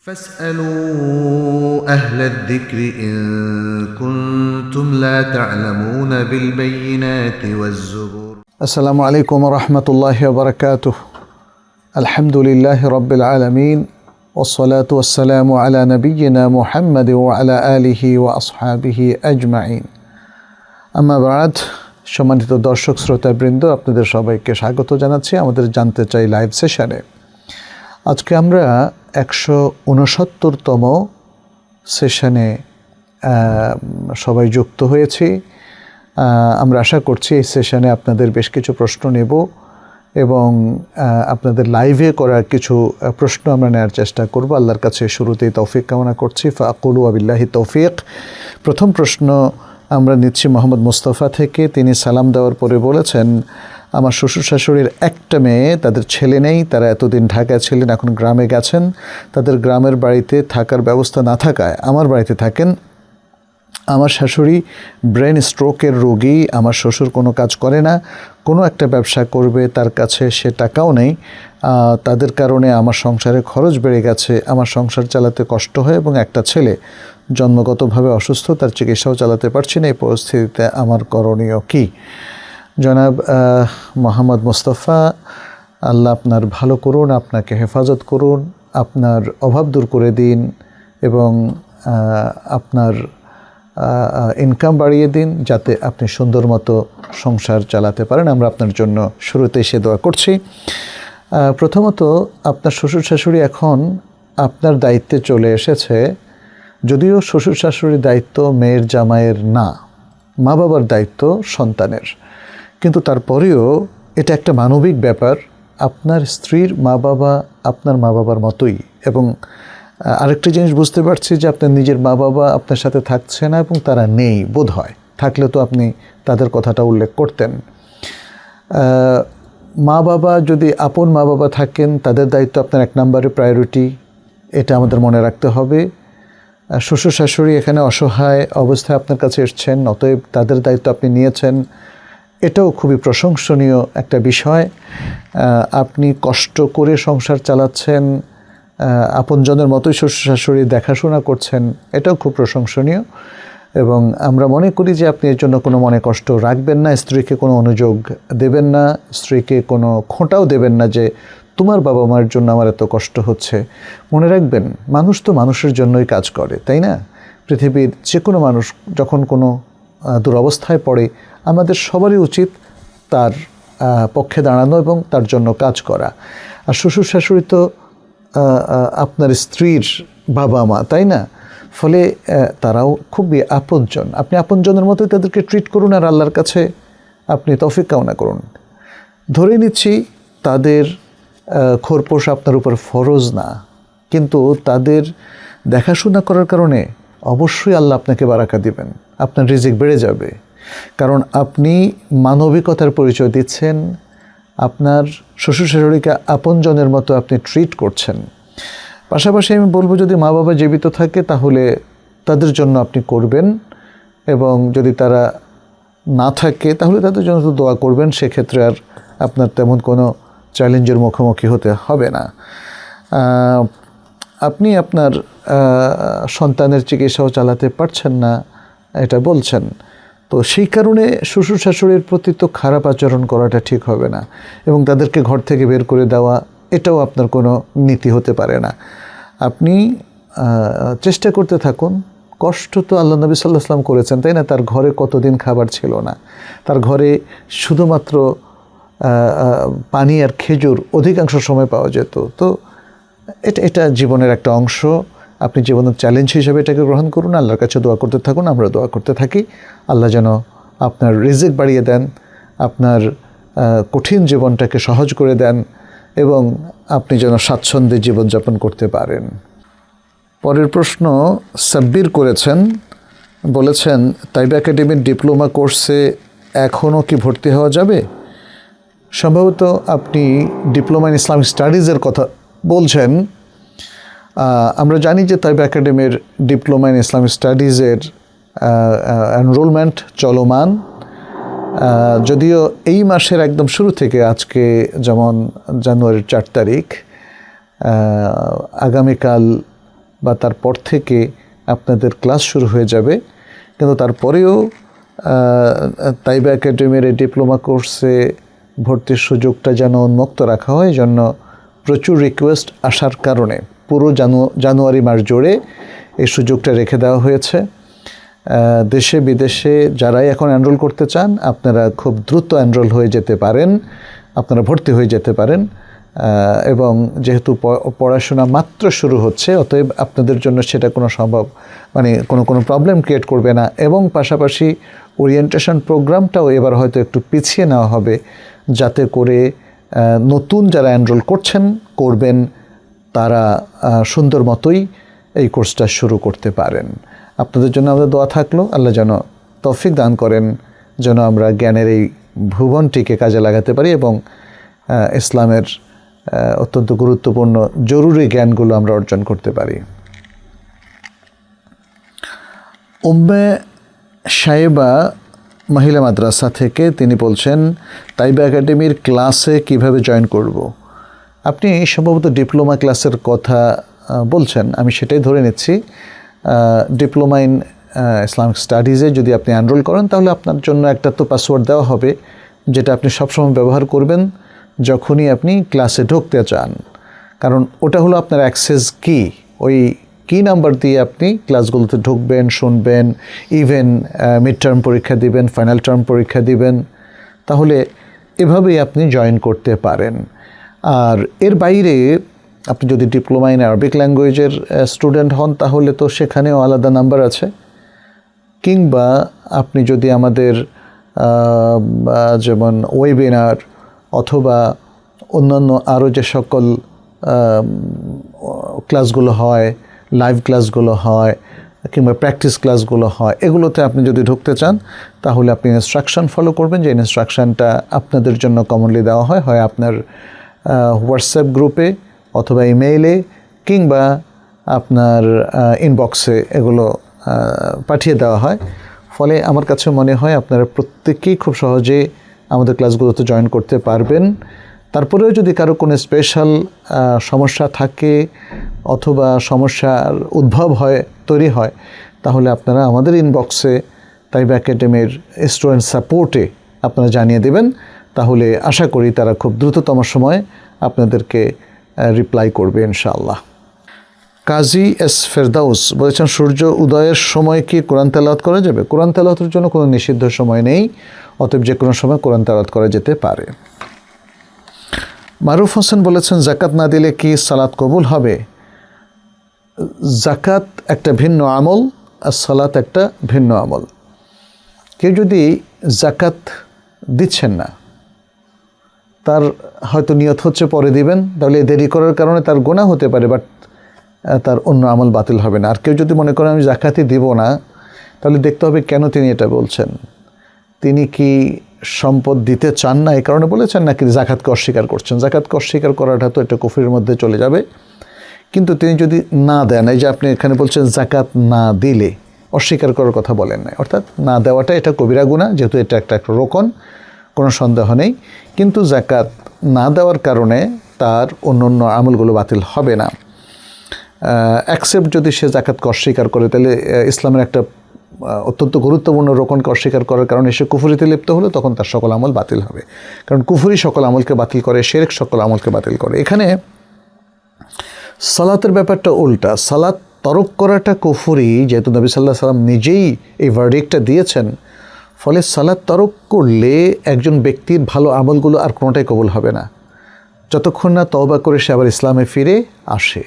فاسألوا أهل الذكر إن كنتم لا تعلمون بالبينات والزبور. السلام عليكم ورحمة الله وبركاته. الحمد لله رب العالمين والصلاة والسلام على نبينا محمد وعلى آله وأصحابه أجمعين. أما بعد, সম্মানিত দর্শক শ্রোতাবৃন্দ, আপনাদের সবাইকে স্বাগত জানাচ্ছি আমাদের জানতে চাই লাইভ সেশনে। আজকে আমরা 169তম সেশনে সবাই যুক্ত হয়েছি। আমরা আশা করছি এই সেশনে আপনাদের বেশ কিছু প্রশ্ন নেব এবং আপনাদের লাইভে করার কিছু প্রশ্ন আমরা নেওয়ার চেষ্টা করব। আল্লাহর কাছে শুরুতেই তৌফিক কামনা করছি। ফাকুলু ওয়াবিল্লাহি তৌফিক। প্রথম প্রশ্ন আমরা নিচ্ছি মোহাম্মদ মুস্তাফা থেকে। তিনি সালাম দেওয়ার পরে বলেছেন, আমার শ্বশুর শাশুড়ির একটা মেয়ে, তাদের ছেলে নেই। তারা এতদিন ঢাকায় ছিলেন, এখন গ্রামে গেছেন। তাদের গ্রামের বাড়িতে থাকার ব্যবস্থা না থাকায় আমার বাড়িতে থাকেন। আমার শাশুড়ি ব্রেন স্ট্রোকের রোগী। আমার শ্বশুর কোনো কাজ করে না, কোনো একটা ব্যবসা করবে, তার কাছে সে টাকাও নেই। তাদের কারণে আমার সংসারে খরচ বেড়ে গেছে। আমার সংসার চালাতে কষ্ট হয় এবং একটা ছেলে জন্মগতভাবে অসুস্থ, তার চিকিৎসাও চালাতে পারছি না। এই পরিস্থিতিতে আমার করণীয় কী? জনাব মোহাম্মদ মুস্তাফা, আল্লাহ আপনার ভালো করুন, আপনাকে হেফাজত করুন, আপনার অভাব দূর করে দিন এবং আপনার ইনকাম বাড়িয়ে দিন, যাতে আপনি সুন্দর মতো সংসার চালাতে পারেন। আমরা আপনার জন্য শুরুতেই সে দোয়া করছি। প্রথমত, আপনার শ্বশুর শাশুড়ি এখন আপনার দায়িত্বে চলে এসেছে। যদিও শ্বশুর শাশুড়ির দায়িত্ব মেয়ের জামাইয়ের না, মা বাবার দায়িত্ব সন্তানের, কিন্তু তারপরেও এটা একটা মানবিক ব্যাপার। আপনার স্ত্রীর মা বাবা আপনার মা বাবার মতোই। এবং আরেকটা জিনিস বুঝতে পারছি যে আপনার নিজের মা বাবা আপনার সাথে থাকছে না এবং তারা নেই বোধ হয়। থাকলে তো আপনি তাদের কথাটা উল্লেখ করতেন। মা বাবা যদি আপন মা বাবা থাকেন, তাদের দায়িত্ব আপনার এক নম্বরে প্রায়োরিটি, এটা আমাদের মনে রাখতে হবে। শ্বশুর শাশুড়ি এখানে অসহায় অবস্থায় আপনার কাছে এসছেন, অতএব তাদের দায়িত্ব আপনি নিয়েছেন। এটাও খুবই প্রশংসনীয় একটা বিষয়। আপনি কষ্ট করে সংসার চালাচ্ছেন, আপনজনের মতোই শ্বশুর শাশুড়ি দেখাশোনা করছেন, এটাও খুব প্রশংসনীয়। এবং আমরা মনে করি যে আপনি এর জন্য কোনো মনে কষ্ট রাখবেন না, স্ত্রীকে কোনো অনুযোগ দেবেন না, স্ত্রীকে কোনো খোঁটাও দেবেন না যে তোমার বাবা মার জন্য আমার এত কষ্ট হচ্ছে। মনে রাখবেন, মানুষ তো মানুষের জন্যই কাজ করে, তাই না? পৃথিবীর যে কোনো মানুষ যখন কোনো দুরবস্থায় পড়ে, আমাদের সবারই উচিত তার পক্ষে দাঁড়ানো এবং তার জন্য কাজ করা। আর শ্বশুর শাশুড়ি তো আপনার স্ত্রীর বাবা মা, তাই না? ফলে তারাও খুবই আপনজন। আপনি আপনজনের মতোই তাদেরকে ট্রিট করুন আর আল্লাহর কাছে আপনি তৌফিক কামনা করুন। ধরে নিচ্ছি তাদের খোরপোশ আপনার উপর ফরজ না, কিন্তু তাদের দেখাশোনা করার কারণে অবশ্যই আল্লাহ আপনাকে বারাকা দিবেন, আপনার রিজিক বেড়ে যাবে। কারণ আপনি মানবিকতার পরিচয় দিচ্ছেন, আপনার শ্বশুর শাশুড়িকে আপনজনের মতো আপনি ট্রিট করছেন। পাশাপাশি আমি বলবো, যদি মা বাবা জীবিত থাকে তাহলে তাদের জন্য আপনি করবেন, এবং যদি তারা না থাকে তাহলে তাদের জন্য তো দোয়া করবেন। সেক্ষেত্রে আর আপনার তেমন কোনো চ্যালেঞ্জের মুখোমুখি হতে হবে না। আপনি আপনার সন্তানের চিকিৎসাও চালাতে পারছেন না, এটা বলছেন। তো সেই কারণে শ্বশুর শাশুড়ির প্রতি তো খারাপ আচরণ করাটা ঠিক হবে না, এবং তাদেরকে ঘর থেকে বের করে দেওয়া, এটাও আপনার কোনো নীতি হতে পারে না। আপনি চেষ্টা করতে থাকুন। কষ্ট তো আল্লাহ নবী সাল্লাল্লাহু আলাইহি ওয়াসাল্লাম করেছেন, তাই না? তার ঘরে কতদিন খাবার ছিল না, তার ঘরে শুধুমাত্র পানি আর খেজুর অধিকাংশ সময় পাওয়া যেত। তো এটা জীবনের একটা অংশ। আপনি জীবনের চ্যালেঞ্জ হিসেবে এটাকে গ্রহণ করুন, আল্লাহর কাছে দোয়া করতে থাকুন। আমরা দোয়া করতে থাকি আল্লাহ যেন আপনার রিজিক বাড়িয়ে দেন, আপনার কঠিন জীবনটাকে সহজ করে দেন, এবং আপনি যেন স্বাচ্ছন্দ্যে জীবনযাপন করতে পারেন। পরের প্রশ্ন সাব্বির করেছেন, বলেছেন তাইবা একাডেমির ডিপ্লোমা কোর্সে এখনও কি ভর্তি হওয়া যাবে? সম্ভবত আপনি ডিপ্লোমা ইন ইসলামিক স্টাডিজের কথা বলছেন। আমরা জানি যে তাইবা একাডেমির ডিপ্লোমা ইন ইসলামিক স্টাডিজের এনরোলমেন্ট চলমান। যদিও এই মাসের একদম শুরু থেকে, আজকে যেমন জানুয়ারির 4 তারিখ, আগামীকাল বা তারপর থেকে আপনাদের ক্লাস শুরু হয়ে যাবে, কিন্তু তারপরেও তাইবা একাডেমির এই ডিপ্লোমা কোর্সে ভর্তির সুযোগটা যেন উন্মুক্ত রাখা হয়, জন্য প্রচুর রিকোয়েস্ট আসার কারণে পুরো জানুয়ারি মাস জুড়ে এই সুযোগটা রেখে দেওয়া হয়েছে। দেশে বিদেশে যারাই এখন এনরোল করতে চান আপনারা খুব দ্রুত এনরোল হয়ে যেতে পারেন, আপনারা ভর্তি হয়ে যেতে পারেন। এবং যেহেতু পড়াশোনা মাত্র শুরু হচ্ছে, অতএব আপনাদের জন্য সেটা কোনো প্রবলেম ক্রিয়েট করবে না। এবং পাশাপাশি ওরিয়েন্টেশন প্রোগ্রামটাও এবার হয়তো একটু পিছিয়ে নেওয়া হবে, যাতে করে নতুন যারা এনরোল করবেন তারা সুন্দর মতোই এই কোর্সটা শুরু করতে পারেন। আপনাদের জন্য আমাদের দোয়া থাকলো, আল্লাহ যেন তৌফিক দান করেন, যেন আমরা জ্ঞানের এই ভুবনটিকে কাজে লাগাতে পারি এবং ইসলামের অত্যন্ত গুরুত্বপূর্ণ জরুরি জ্ঞানগুলো আমরা অর্জন করতে পারি। উম্মে সাইবা মহিলা মাদ্রাসা থেকে তিনি বলছেন, তাইবা একাডেমির ক্লাসে কিভাবে জয়েন করব। আপনি সম্ভবত ডিপ্লোমা ক্লাসের কথা বলছেন, আমি সেটাই ধরে নিচ্ছি। ডিপ্লোমা ইন ইসলামিক স্টাডিজে যদি আপনি এনরোল করেন, তাহলে আপনার জন্য একটা তো পাসওয়ার্ড দেওয়া হবে, যেটা আপনি সবসময় ব্যবহার করবেন যখনই আপনি ক্লাসে ঢুকতে চান, কারণ ওটা হলো আপনার অ্যাক্সেস কি। ওই কি নাম্বার দিয়ে আপনি ক্লাসগুলোতে ঢুকবেন, শুনবেন, ইভেন মিড টার্ম পরীক্ষা দিবেন, ফাইনাল টার্ম পরীক্ষা দিবেন। তাহলে এভাবেই আপনি জয়েন করতে পারেন। আর এর বাইরে আপনি যদি ডিপ্লোমা ইন আরবিক ল্যাঙ্গুয়েজের স্টুডেন্ট হন, তাহলে তো সেখানেও আলাদা নাম্বার আছে। কিংবা আপনি যদি আমাদের যেমন ওয়েবিনার অথবা অন্যান্য আরও যে সকল ক্লাসগুলো হয়, লাইভ ক্লাসগুলো হয় কিংবা প্র্যাকটিস ক্লাসগুলো হয়, এগুলোতে আপনি যদি ঢুকতে চান, তাহলে আপনি ইনস্ট্রাকশন ফলো করবেন। যে ইনস্ট্রাকশানটা আপনাদের জন্য কমনলি দেওয়া হয় আপনার হোয়াটসঅ্যাপ গ্রুপে অথবা ইমেইলে কিংবা আপনার ইনবক্সে এগুলো পাঠিয়ে দেওয়া হয়। ফলে আমার কাছে মনে হয় আপনারা প্রত্যেকেই খুব সহজে আমাদের ক্লাসগুলোতে জয়েন করতে পারবেন। তারপরেও যদি কারো কোনো স্পেশাল সমস্যা থাকে অথবা সমস্যার উদ্ভব তৈরি হয়, তাহলে আপনারা আমাদের ইনবক্সে তাইবা একাডেমির স্টুডেন্ট সাপোর্টে আপনারা জানিয়ে দেবেন। তাহলে আশা করি তারা খুব দ্রুততম সময়ে আপনাদেরকে রিপ্লাই করবে ইনশাআল্লাহ। কাজী এস ফেরদাউস বলেছেন, সূর্য উদয়ের সময় কি কোরআন তেলাওয়াত করা যাবে? কোরআন তেলাওয়াতের জন্য কোনো নিষিদ্ধ সময় নেই, অতএব যে কোনো সময় কোরআন তেলাওয়াত করা যেতে পারে। মারুফ হোসেন বলেছেন, জাকাত না দিলে কি সালাত কবুল হবে? জাকাত একটা ভিন্ন আমল আর সালাত একটা ভিন্ন আমল। কেউ যদি জাকাত দিচ্ছেন না, তার হয়তো নিয়ত হচ্ছে পরে দিবেন, তাহলে দেরি করার কারণে তার গুনাহ হতে পারে, বাট তার অন্য আমল বাতিল হবে না। আর কেউ যদি মনে করেন আমি জাকাতই দিব না, তাহলে দেখতে হবে কেন তিনি এটা বলছেন। তিনি কি সম্পদ দিতে চান না এই কারণে বলেছেন, নাকি জাকাতকে অস্বীকার করছেন? জাকাতকে অস্বীকার করাটা তো এটা কুফরির মধ্যে চলে যাবে। কিন্তু তিনি যদি না দেন, এই যে আপনি এখানে বলছেন জাকাত না দিলে, অস্বীকার করার কথা বলেন না, অর্থাৎ না দেওয়াটা এটা কবিরা গুনাহ, যেহেতু এটা একটা রোকন, কোনো সন্দেহ নেই। কিন্তু জাকাত না দেওয়ার কারণে তার অন্য আমলগুলো বাতিল হবে না। অ্যাকসেপ্ট যদি সে জাকাতকে অস্বীকার করে, তাহলে ইসলামের একটা অত্যন্ত গুরুত্বপূর্ণ রোকনকে অস্বীকার করার কারণে সে কুফরিতে লিপ্ত হলো, তখন তার সকল আমল বাতিল হবে। কারণ কুফরি সকল আমলকে বাতিল করে, শিরক সকল আমলকে বাতিল করে। এখানে সালাতের ব্যাপারটা উল্টা। সালাত তরক করাটা কুফরি, যেহেতু নবী সাল্লাল্লাহু আলাইহি ওয়াসাল্লাম নিজেই এই ভার্ডিক্টটা দিয়েছেন। ফলে সালাত তরক করলে একজন ব্যক্তির ভালো আমলগুলো আর কোনোটাই কবুল হবে না, যতক্ষণ না তওবা করে সে আবার ইসলামে ফিরে আসে।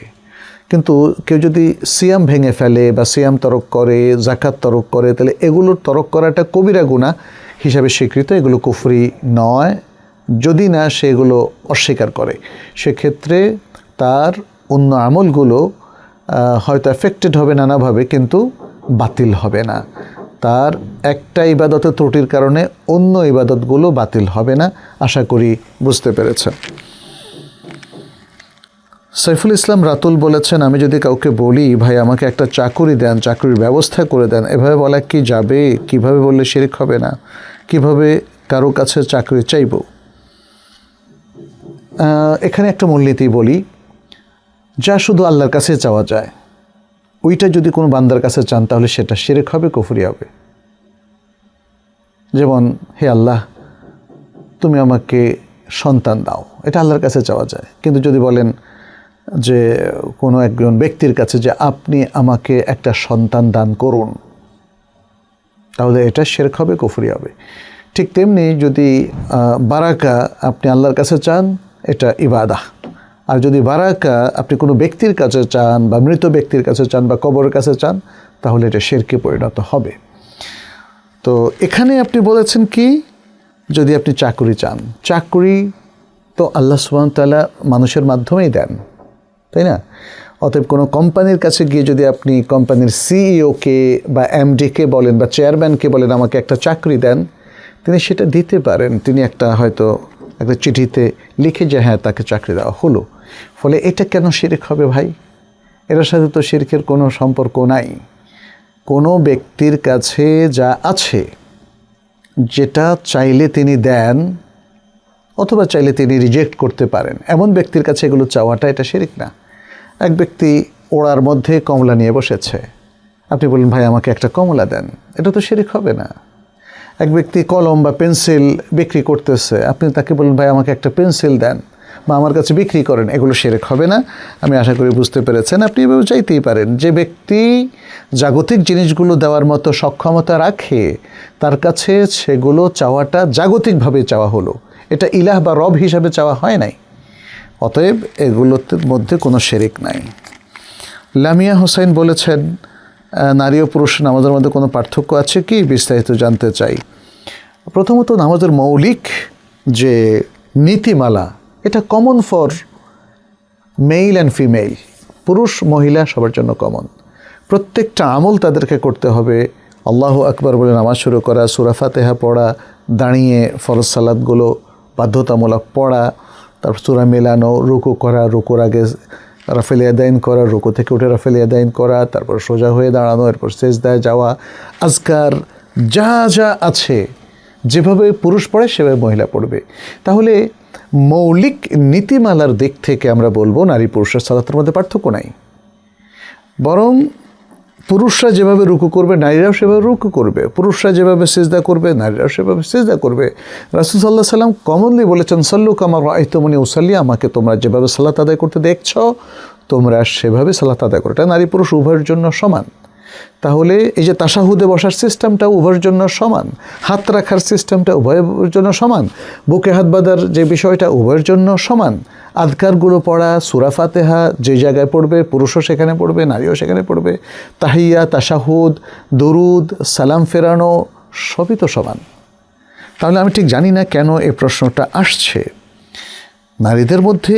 কিন্তু কেউ যদি সিয়াম ভেঙে ফেলে বা সিয়াম তরক করে, জাকাত তরক করে, তাহলে এগুলোর তরক করাটা কবিরা গুনাহ হিসাবে স্বীকৃত, এগুলো কুফরি নয়, যদি না সে এগুলো অস্বীকার করে। সেক্ষেত্রে তার অন্য আমলগুলো হয়তো এফেক্টেড হবে নানাভাবে, কিন্তু বাতিল হবে না। তার একটা ইবাদতের ত্রুটির কারণে অন্য ইবাদতগুলো বাতিল হবে না। আশা করি বুঝতে পেরেছেন। সাইফুল ইসলাম রাতুল বলেছেন, আমি যদি কাউকে বলি ভাই আমাকে একটা চাকুরি দেন, চাকুরির ব্যবস্থা করে দেন, এভাবে বলা কি যাবে? কিভাবে বললে শিরক হবে না? কিভাবে কারো কাছে চাকরি চাইব? এখানে একটা মূলনীতি বলি, যা শুধু আল্লাহর কাছে চাওয়া যায়, ওইটা যদি কোনো বান্দার কাছে চান তাহলে সেটা শিরক হবে, কুফরি হবে। যেমন, হে আল্লাহ তুমি আমাকে সন্তান দাও, এটা আল্লাহর কাছে চাওয়া যায়। কিন্তু যদি বলেন যে কোনো একজন ব্যক্তির কাছে যে আপনি আমাকে একটা সন্তান দান করুন, তাহলে এটা শিরক হবে, কুফরি হবে। ঠিক তেমনি যদি বারাকা আপনি আল্লাহর কাছে চান, এটা ইবাদাহ। আর যদি বারাকা আপনি কোনো ব্যক্তির কাছে চান বা মৃত ব্যক্তির কাছে চান বা কবরের কাছে চান, তাহলে এটা শিরকে পরিণত হবে। তো এখানে আপনি বলেছেন কি, যদি আপনি চাকরি চান, চাকরি তো আল্লাহ সুবহানাহু ওয়া তাআলা মানুষের মাধ্যমেই দেন, তাই না? অতএব কোনো কোম্পানির কাছে গিয়ে যদি আপনি কোম্পানির সিইওকে বা এমডিকে বলেন বা চেয়ারম্যানকে বলেন আমাকে একটা চাকরি দেন, তিনি সেটা দিতে পারেন। তিনি হয়তো একটা চিঠিতে লিখে যে হ্যাঁ তাকে চাকরি দেওয়া হলো। ফলে এটা কেন শিরক হবে ভাই? এটার সাথে তো শিরকের কোনো সম্পর্ক নাই। কোনো ব্যক্তির কাছে যা আছে, যেটা চাইলে তিনি দেন অথবা চাইলে তিনি রিজেক্ট করতে পারেন, এমন ব্যক্তির কাছে এগুলো চাওয়াটা এটা শিরক না। এক ব্যক্তি ওড়ার মধ্যে কমলা নিয়ে বসেছে, আপনি বললেন ভাই আমাকে একটা কমলা দেন, এটা তো শিরক হবে না। এক ব্যক্তি কলম বা পেন্সিল বিক্রি করতেছে, আপনি তাকে বললেন ভাই আমাকে একটা পেন্সিল দেন বা আমার কাছে বিক্রি করেন, এগুলো শিরক হবে না। আমি আশা করি বুঝতে পেরেছেন। আপনি এভাবে চাইতেই পারেন। যে ব্যক্তি জাগতিক জিনিসগুলো দেওয়ার মতো সক্ষমতা রাখে, তার কাছে সেগুলো চাওয়াটা জাগতিকভাবে চাওয়া হলো, এটা ইলাহ বা রব হিসাবে চাওয়া হয় নাই। অতএব এগুলোর মধ্যে কোনো শিরক নাই। লামিয়া হোসেন বলেছেন, নারী ও পুরুষ নামাজের মধ্যে কোনো পার্থক্য আছে কি, বিস্তারিত জানতে চাই। প্রথমত, নামাজের মৌলিক যে নীতিমালা, এটা common for male and female, পুরুষ মহিলা সবার জন্য কমন। প্রত্যেকটা আমল তাদেরকে করতে হবে। আল্লাহু আকবার বলে নামাজ শুরু করা, সূরা ফাতিহা পড়া, দাঁড়িয়ে ফরজ সালাতগুলো বাধ্যতামূলক পড়া, তারপর সূরা মেলানো, রুকু করা, রুকুর আগে রাফেল ইয়াদাইন করা, রুকু থেকে উঠে রাফেল ইয়াদাইন করা, তারপর সোজা হয়ে দাঁড়ানো, এরপর সেজদায় যাওয়া, আজকার যা যা আছে যেভাবে পুরুষ পড়ে সেভাবে মহিলা পড়বে। তাহলে মৌলিক নীতিমালার দিক থেকে আমরা বলবো নারী পুরুষের সালাতের মধ্যে পার্থক্য নাই। বরং পুরুষরা যেভাবে রুকু করবে নারীরাও সেভাবে রুকু করবে, পুরুষরা যেভাবে সিজদা করবে নারীরাও সেভাবে সিজদা করবে। রাসূল সাল্লাল্লাহু আলাইহি ওয়াসাল্লাম কমনলি বলেছেন, সাল্লু কামা রাআইতুমুনি উসাল্লি, আমাকে তোমরা যেভাবে সালাত আদায় করতে দেখছো তোমরা সেভাবে সালাত আদায় করো। এটা নারী পুরুষ উভয়ের জন্য সমান। তাহলে এই যে তাশাহুদে বসার সিস্টেমটা উভয়ের জন্য সমান, হাত রাখার সিস্টেমটা উভয়ের জন্য সমান, বুকে হাত বাঁধার যে বিষয়টা উভয়ের জন্য সমান, আদকারগুলো পড়া, সূরা ফাতিহা যে জায়গায় পড়বে পুরুষও সেখানে পড়বে, নারীও সেখানে পড়বে, তাহিয়া, তাশাহুদ, দরুদ, সালাম ফেরানো সবই তো সমান। তাহলে আমি ঠিক জানি না কেন এই প্রশ্নটা আসছে। নারীদের মধ্যে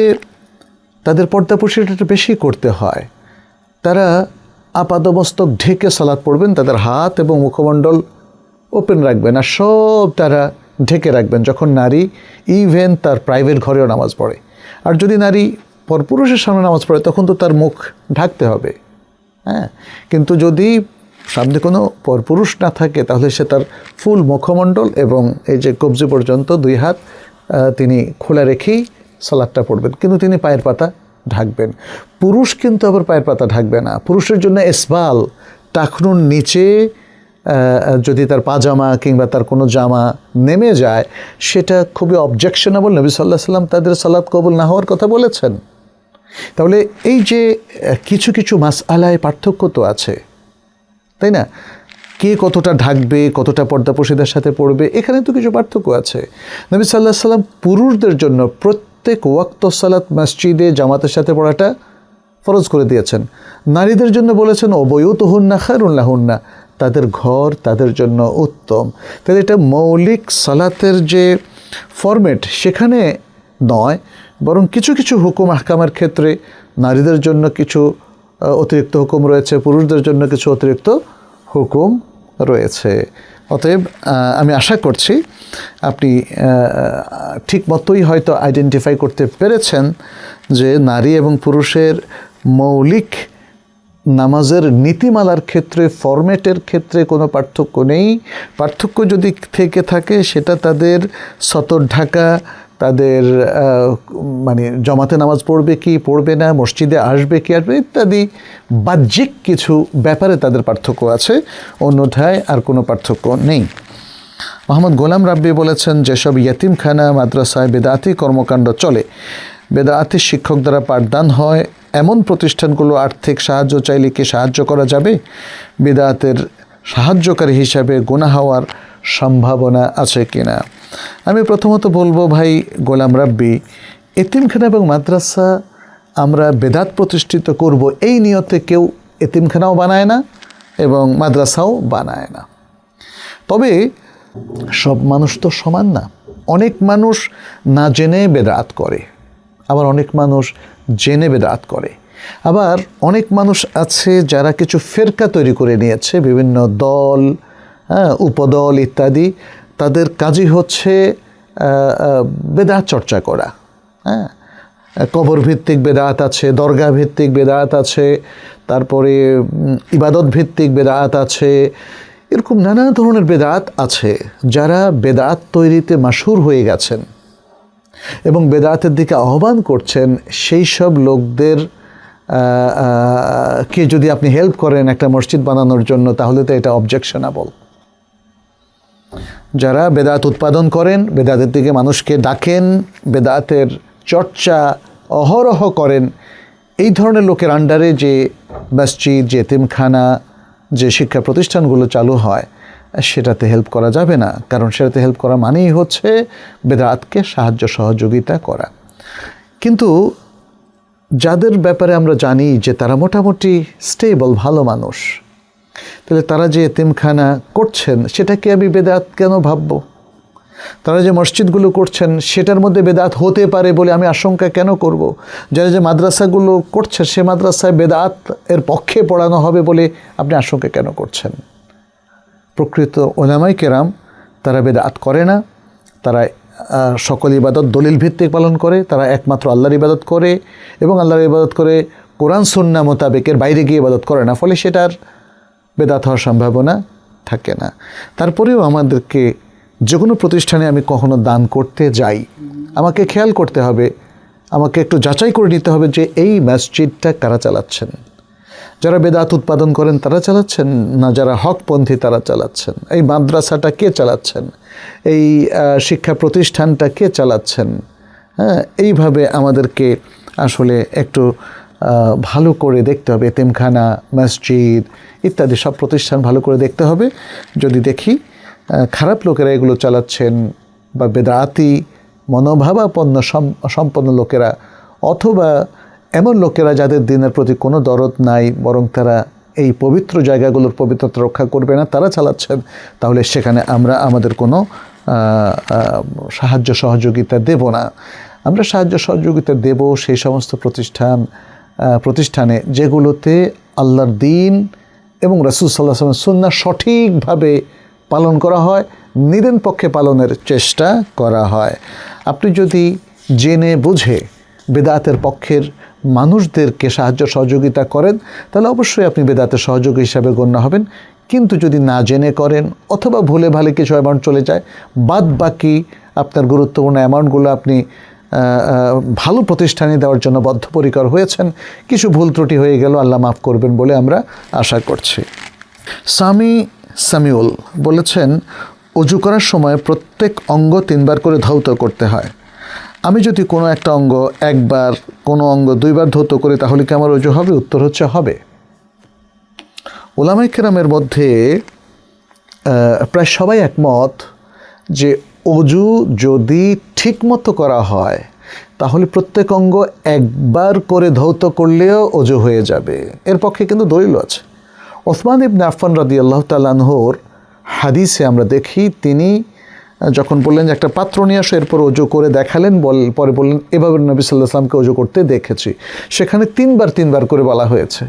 তাদের পর্দা প্রশিক্ষণটা বেশি করতে হয়। তারা আপাদমস্তক ঢেকে সালাত পড়বেন, তাদের হাত এবং মুখমণ্ডল ওপেন রাখবেন আর সব তারা ঢেকে রাখবেন যখন নারী ইভেন তার প্রাইভেট ঘরেও নামাজ পড়ে। আর যদি নারী পরপুরুষের সামনে নামাজ পড়ে তখন তো তার মুখ ঢাকতে হবে, হ্যাঁ। কিন্তু যদি সামনে কোনো পরপুরুষ না থাকে তাহলে সে তার ফুল মুখমণ্ডল এবং এই যে কবজি পর্যন্ত দুই হাত তিনি খোলা রেখেই সালাদটা পড়বেন, কিন্তু তিনি পায়ের পাতা ঢাকবেন। পুরুষ কিন্তু আবার পায়ের পাতা ঢাকবে না। পুরুষের জন্য ইসবাল, টাকনুর নিচে যদি তার পাজামা কিংবা তার কোনো জামা নেমে যায় সেটা খুবই অবজেকশনেবল। নবী সাল্লাল্লাহু আলাইহি ওয়াসাল্লাম তাদের সালাত কবুল না হওয়ার কথা বলেছেন। তাহলে এই যে কিছু কিছু মাসআলায় পার্থক্য তো আছে, তাই না? কে কতটা ঢাকবে, কতটা পর্দা প্রশিদার সাথে পড়বে, এখানে তো কিছু পার্থক্য আছে। নবী সাল্লাল্লাহু আলাইহি ওয়াসাল্লাম পুরুষদের জন্য প্রত্যেক ওয়াক্ত সালাত মসজিদে জামাতের সাথে পড়াটা ফরজ করে দিয়েছেন। নারীদের জন্য বলেছেন ওবয়ুতুহুন্না খায়রুন লাহুন্না, তাদের ঘর তাদের জন্য উত্তম। তাহলে এটা মৌলিক সালাতের যে ফরম্যাট সেখানে নয়, বরং কিছু কিছু হুকুম আহকামের ক্ষেত্রে নারীদের জন্য কিছু অতিরিক্ত হুকুম রয়েছে, পুরুষদের জন্য কিছু অতিরিক্ত হুকুম রয়েছে। অতএব আমি আশা করছি আপনি ঠিক মতোই হয়তো আইডেন্টিফাই করতে পেরেছেন যে নারী এবং পুরুষের মৌলিক নামাজের নীতিমালার ক্ষেত্রে, ফরম্যাটের ক্ষেত্রে কোনো পার্থক্য নেই। পার্থক্য যদি থেকে থাকে সেটা তাদের সতর ঢাকা, তাদের মানে জমাতে নামাজ পড়বে কি পড়বে না, মসজিদে আসবে কি আসবে ইত্যাদি বাহ্যিক কিছু ব্যাপারে তাদের পার্থক্য আছে, অন্যথায় আর কোনো পার্থক্য নেই। মোহাম্মদ গোলাম রাব্বি বলেছেন, যেসব ইয়েতিমখানা মাদ্রাসায় বেদাতি কর্মকাণ্ড চলে, বেদাতি শিক্ষক দ্বারা পাঠদান হয়, এমন প্রতিষ্ঠানগুলো আর্থিক সাহায্য চাইলে কি সাহায্য করা যাবে? বেদাতের সাহায্যকারী হিসাবে গুনাহ হওয়ার সম্ভাবনা আছে কিনা? আমি প্রথমত বলবো ভাই গোলাম রাব্বি, এতিমখানা এবং মাদ্রাসা আমরা বেদাত প্রতিষ্ঠিত করব এই নিয়তে কেউ এতিমখানাও বানায় না এবং মাদ্রাসাও বানায় না। তবে সব মানুষ তো সমান না। অনেক মানুষ না জেনে বেদাত করে, আবার অনেক মানুষ জেনে বেদাত করে। আবার অনেক মানুষ আছে যারা কিছু ফেরকা তৈরি করে নিয়েছে, বিভিন্ন দল, উপদল ইত্যাদি। তাদের কাজই হচ্ছে বেদাত চর্চা করা। কবর ভিত্তিক বেদাত আছে, দরগা ভিত্তিক বেদাত আছে, তারপরে ইবাদত ভিত্তিক বেদাত আছে, এরকম নানা ধরনের বেদাত আছে। যারা বেদাত তৈরিতে মাশহুর হয়ে গেছেন এবং বেদাতের দিকে আহ্বান করছেন, সেই সব লোকদের কে যদি আপনি হেল্প করেন একটা মসজিদ বানানোর জন্য, তাহলে তো এটা অবজেকশনাবল। যারা বেদাত উৎপাদন করেন, বেদাতের দিকে মানুষকে ডাকেন, বেদাতের চর্চা অহরহ করেন, এই ধরনের লোকের আন্ডারে যে মসজিদ, যে এতিমখানা, যে শিক্ষা প্রতিষ্ঠানগুলো চালু হয়, সেটাতে হেল্প করা যাবে না। কারণ সেটাতে হেল্প করা মানেই হচ্ছে বেদাতকে সাহায্য সহযোগিতা করা। কিন্তু যাদের ব্যাপারে আমরা জানি যে তারা মোটামুটি স্টেবল, ভালো মানুষ, তাহলে তারা যে এতিমখানা করছেন সেটাকে আমি বেদাত কেন ভাববো? তারা যে মসজিদগুলো করছেন সেটার মধ্যে বেদাত হতে পারে বলে আমি আশঙ্কা কেন করব? যারা যে মাদ্রাসাগুলো করছে সে মাদ্রাসায় বেদাত এর পক্ষে পড়ানো হবে বলে আপনি আশঙ্কা কেন করছেন? প্রকৃত উলামায়ে কেরাম তারা বেদাত করে না, তারা সকল ইবাদত দলিল ভিত্তিক পালন করে, তারা একমাত্র আল্লাহর ইবাদত করে এবং আল্লাহর ইবাদত করে কোরআন সুন্নাহ মোতাবেকের বাইরে গিয়ে ইবাদত করে না, ফলে সেটার বেদাত হওয়ার সম্ভাবনা থাকে না। তারপরেও আমাদেরকে যে কোনো প্রতিষ্ঠানে আমি কখনো দান করতে যাই, আমাকে খেয়াল করতে হবে, আমাকে একটু যাচাই করে নিতে হবে যে এই মসজিদটা কারা চালাচ্ছেন। যারা বেদাত উৎপাদন করেন তারা চালাচ্ছেন না, যারা হকপন্থী তারা চালাচ্ছেন, এই মাদ্রাসাটা কে চালাচ্ছেন, এই শিক্ষা প্রতিষ্ঠানটা কে চালাচ্ছেন। এইভাবে আমাদেরকে আসলে একটু ভালো করে দেখতে হবে। এতিমখানা, মসজিদ ইত্যাদি সব প্রতিষ্ঠান ভালো করে দেখতে হবে। যদি দেখি খারাপ লোকেরা এগুলো চালাচ্ছেন বা বেদাতি মনোভাবাপন্ন সম্পন্ন লোকেরা, অথবা এমন লোকেরা যাদের দিনের প্রতি কোনো দরদ নাই, বরং তারা এই পবিত্র জায়গাগুলোর পবিত্রতা রক্ষা করবে না, তারা চালাচ্ছেন, তাহলে সেখানে আমরা আমাদের কোনো সাহায্য সহযোগিতা দেব না। আমরা সাহায্য সহযোগিতা দেব সেই সমস্ত প্রতিষ্ঠানে যেগুলোতে আল্লাহর দ্বীন এবং রাসূল সাল্লাল্লাহু আলাইহি ওয়াসাল্লামের সুন্নাহ সঠিকভাবে পালন করা হয়, নিদেন পক্ষে পালনের চেষ্টা করা হয়। আপনি যদি জেনে বুঝে বেদাতের পক্ষের মানুষদেরকে সাহায্য সহযোগিতা করেন, তাহলে অবশ্যই আপনি বেদাতের সহযোগী হিসাবে গণ্য হবেন। কিন্তু যদি না জেনে করেন অথবা ভুলে ভালে কিছু অ্যামাউন্ট চলে যায়, বাদ বাকি আপনার গুরুত্বপূর্ণ অ্যামাউন্টগুলো আপনি ভালো প্রতিষ্ঠানে দেওয়ার জন্য বদ্ধপরিকর হয়েছেন, কিছু ভুল ত্রুটি হয়ে গেল, আল্লাহ মাফ করবেন বলে আমরা আশা করছি। সামিউল বলেছেন, অজু করার সময় প্রত্যেক অঙ্গ 3 বার করে ধৌত করতে হয়। আমি যদি কোনো একটা অঙ্গ একবার, কোনো অঙ্গ 2 বার ধৌত করি, তাহলে কি আমার অজু হবে? উত্তর হচ্ছে হবে। উলামায়ে কেরামের মধ্যে প্রায় সবাই একমত যে অজু যদি ঠিকমতো করা হয় তাহলে প্রত্যেক অঙ্গ 1 বার করে ধৌত করলেও অজু হয়ে যাবে। এর পক্ষে কিন্তু দলিল আছে। ওসমান ইবনে আফফান রাদিয়াল্লাহু তাআলা আনহুর হাদিসে আমরা দেখি, তিনি যখন বললেন যে একটা পাত্র নিয়ে আসো, এরপর অজু করে দেখালেন, পরে বললেন এভাবে নবী সাল্লাল্লাহু আলাইহি ওয়াসাল্লামকে অজু করতে দেখেছি। সেখানে 3 বার করে বলা হয়েছে।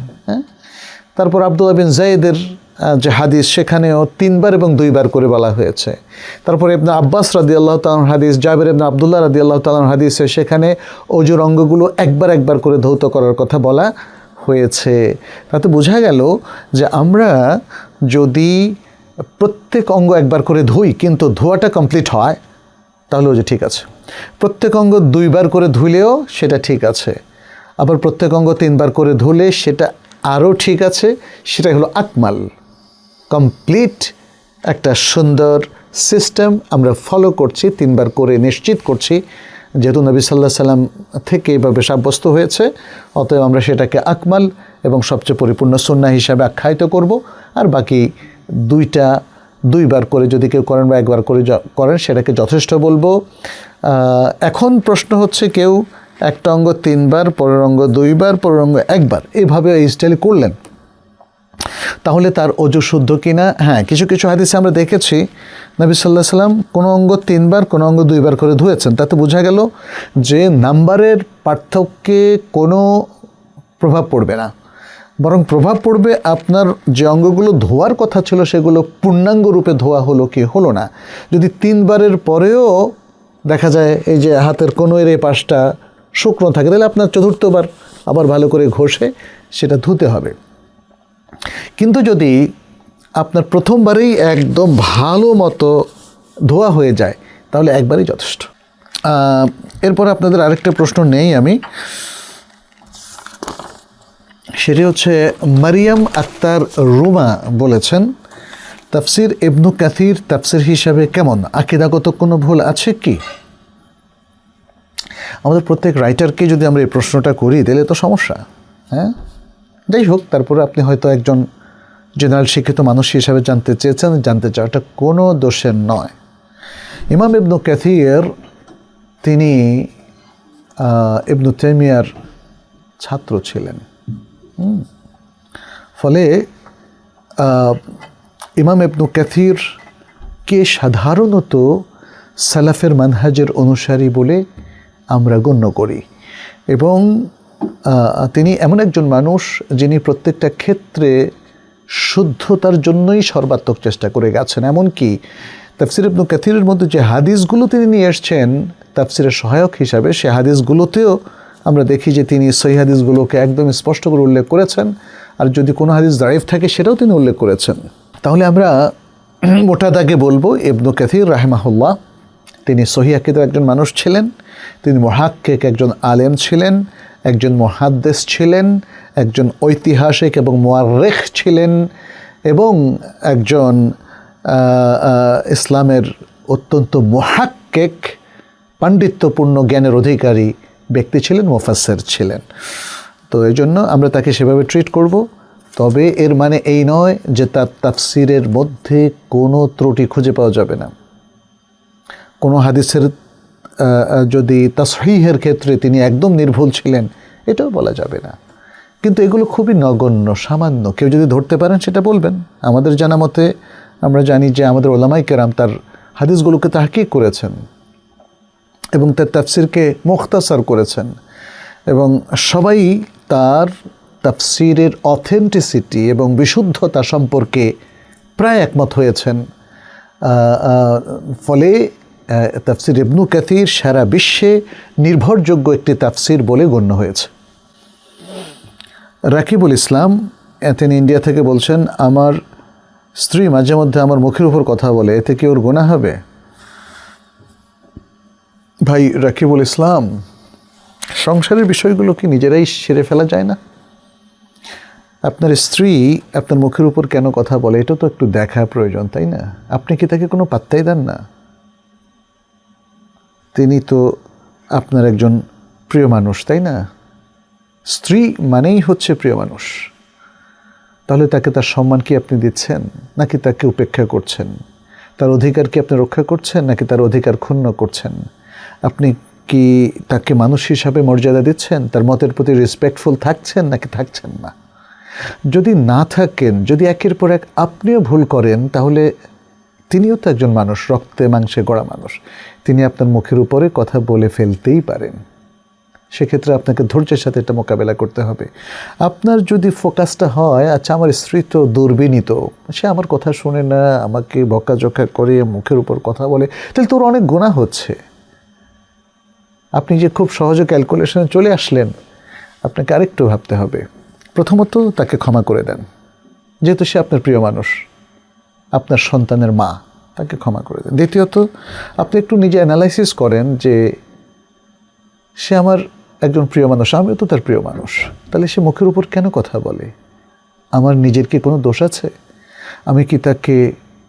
তারপর আব্দুল্লাহ বিন যায়েদের যে হাদিস, সেখানেও 3 বার এবং 2 বার করে বলা হয়েছে। তারপরে ইবনে আব্বাস রাদিয়াল্লাহু তাআলার হাদিস, জাবের ইবনে আব্দুল্লাহ রাদিয়াল্লাহু তাআলার হাদিসে সেখানে অজুর অঙ্গগুলো একবার করে ধৌত করার কথা বলা হয়েছে। তাতে বোঝা গেল যে আমরা যদি প্রত্যেক অঙ্গ 1 বার করে ধুই কিন্তু ধোয়াটা কমপ্লিট হয়, তাহলে অজু ঠিক আছে। প্রত্যেক অঙ্গ 2 বার করে ধুলেও সেটা ঠিক আছে, আবার প্রত্যেক অঙ্গ 3 বার করে ধুলে সেটা আরও ঠিক আছে। সেটাই হলো আকমাল, কমপ্লিট একটা সুন্দর সিস্টেম আমরা ফলো করছি, 3 বার করে নিশ্চিত করছি। যেহেতু নবী সাল্লাল্লাহু আলাইহি সাল্লাম থেকে এভাবে সাব্যস্ত হয়েছে, অতএব আমরা সেটাকে আকমাল এবং সবচেয়ে পরিপূর্ণ সুন্নাহ হিসাবে আখ্যায়িত করব। আর বাকি 2 বার করে যদি কেউ করেন বা 1 বার করে করেন সেটাকে যথেষ্ট বলবো। এখন প্রশ্ন হচ্ছে, কেউ একটা অঙ্গ 3 বার, পরের অঙ্গ 2 বার, পরের অঙ্গ 1 বার, এভাবে এই স্টাইলে করলেন, তাহলে তার অজু শুদ্ধ কিনা? হ্যাঁ, কিছু কিছু হাদিসে আমরা দেখেছি নবী সাল্লাল্লাহু আলাইহি সাল্লাম কোনো অঙ্গ 3 বার, কোনো অঙ্গ 2 বার করে ধুয়েছেন। তাতে বোঝা গেল যে নাম্বারের পার্থক্যে কোনো প্রভাব পড়বে না, বরং প্রভাব পড়বে আপনার যে অঙ্গগুলো ধোয়ার কথা ছিল সেগুলো পূর্ণাঙ্গ রূপে ধোয়া হলো কি হলো না। যদি 3 বারের পরেও দেখা যায় এই যে হাতের কোণের এই পাশটা শুকনো থাকে, তাহলে আপনার 4র্থবার আবার ভালো করে ঘষে সেটা ধুতে হবে। কিন্তু যদি আপনার প্রথমবারেই একদম ভালো মতো ধোয়া হয়ে যায় তাহলে একবারই যথেষ্ট। এরপর আপনাদের আরেকটা প্রশ্ন নেই আমি, সেটি হচ্ছে মারিয়াম আক্তার রুমা বলেছেন, তাফসির ইবনু কাসির তাফসির হিসাবে কেমন? আকীদাগত কোনো ভুল আছে কি? আমাদের প্রত্যেক রাইটারকে যদি আমরা এই প্রশ্নটা করি তাহলে তো সমস্যা। হ্যাঁ, যাই হোক, তারপরে আপনি হয়তো একজন জেনারেল শিক্ষিত মানুষ হিসাবে জানতে চেয়েছেন, জানতে চাওয়াটা কোনো দোষের নয়। ইমাম ইবনু কাসির তিনি ইবনু তাইমিয়ার ছাত্র ছিলেন। ফলে ইমাম ইবনু কাসিরকে সাধারণত সালাফের মানহাজের অনুসারী বলে আমরা গণ্য করি, এবং তিনি এমন একজন মানুষ যিনি প্রত্যেকটা ক্ষেত্রে শুদ্ধতার জন্যই সর্বাত্মক চেষ্টা করে গেছেন। এমনকি তাফসির ইবনু কাসিরের মধ্যে যে হাদিসগুলো তিনি নিয়ে এসছেন তাফসিরের সহায়ক হিসাবে, সে হাদিসগুলোতেও আমরা দেখি যে তিনি সহিহ হাদিসগুলোকে একদম স্পষ্ট করে উল্লেখ করেছেন, আর যদি কোনো হাদিস দাঈফ থাকে সেটাও তিনি উল্লেখ করেছেন। তাহলে আমরা মোটা দাগে বলবো ইবনু কাসির রাহিমাহুল্লাহ তিনি সহিহ আকীদার একজন মানুষ ছিলেন, তিনি মুহাক্কিক একজন আলেম ছিলেন, একজন মুহাদ্দিস ছিলেন, একজন ঐতিহাসিক এবং মুআররিখ ছিলেন, এবং একজন ইসলামের অত্যন্ত মুহাক্কিক পাণ্ডিত্যপূর্ণ জ্ঞানের অধিকারী ব্যক্তি ছিলেন, মুফাসসির ছিলেন। তো এই জন্য আমরা তাকে সেভাবে ট্রিট করব। তবে এর মানে এই নয় যে তার তাফসিরের মধ্যে কোনো ত্রুটি খুঁজে পাওয়া যাবে না। কোনো হাদিসের যদি তাসহিহের ক্ষেত্রে তিনি একদম নির্ভুল ছিলেন এটাও বলা যাবে না। কিন্তু এগুলো খুবই নগণ্য, সামান্য। কেউ যদি ধরতে পারেন সেটা বলবেন। আমাদের জানা মতে আমরা জানি যে আমাদের ওলামায়ে কেরাম তার হাদিসগুলোকে তাহকিক করেছেন এবং তার তাফসিরকে মুখতাসার করেছেন, এবং সবাই তার তাফসিরের অথেন্টিসিটি এবং বিশুদ্ধতা সম্পর্কে প্রায় একমত হয়েছেন। ফলে তাফসির ইবনু কাসির সারা বিশ্বে নির্ভরযোগ্য একটি তাফসির বলে গণ্য হয়েছে। রাকিবুল ইসলাম তিনি ইন্ডিয়া থেকে বলছেন, আমার স্ত্রী মাঝে মধ্যে আমার মুখের উপর কথা বলে, এতে কি ওর গুনাহ হবে? ভাই রাকিবুল ইসলাম, সংসারের বিষয়গুলো কি নিজেরাই সেরে ফেলা যায় না? আপনার স্ত্রী আপনার মুখের উপর কেন কথা বলে এটা তো একটু দেখা প্রয়োজন, তাই না? আপনি কি তাকে কোনো পাত্তাই দেন না? তিনি তো আপনার একজন প্রিয় মানুষ, তাই না? স্ত্রী মানেই হচ্ছে প্রিয় মানুষ। তাহলে তাকে তার সম্মান কি আপনি দিচ্ছেন, নাকি তাকে উপেক্ষা করছেন? তার অধিকার কি আপনি রক্ষা করছেন, নাকি তার অধিকার ক্ষুণ্ণ করছেন? আপনি কি তাকে মানুষ হিসাবে মর্যাদা দিচ্ছেন, তার মতের প্রতি রেসপেক্টফুল থাকছেন, নাকি থাকছেন না? যদি না থাকেন, যদি একের পর এক আপনিও ভুল করেন, তাহলে তিনিও তো একজন মানুষ, রক্তে মাংসে গড়া মানুষ। তিনি আপনার মুখের উপরে কথা বলে ফেলতেই পারেন। সেক্ষেত্রে আপনাকে ধৈর্যের সাথে এটা মোকাবেলা করতে হবে। আপনার যদি ফোকাসটা হয়, আচ্ছা আমার স্ত্রী তো দুর্বিনীত, সে আমার কথা শুনে না, আমাকে বকাঝকা করে, মুখের উপর কথা বলে, তাহলে তোর অনেক গুনাহ হচ্ছে। আপনি যে খুব সহজে ক্যালকুলেশনে চলে আসলেন, আপনাকে আরেকটু ভাবতে হবে। প্রথমত তাকে ক্ষমা করে দেন, যেহেতু সে আপনার প্রিয় মানুষ, আপনার সন্তানের মা, তাকে ক্ষমা করে দেন। দ্বিতীয়ত, আপনি একটু নিজে অ্যানালাইসিস করেন যে সে আমার একজন প্রিয় মানুষ, আমিও তো তার প্রিয় মানুষ, তাহলে সে মুখের উপর কেন কথা বলে? আমার নিজের কি কোনো দোষ আছে? আমি কি তাকে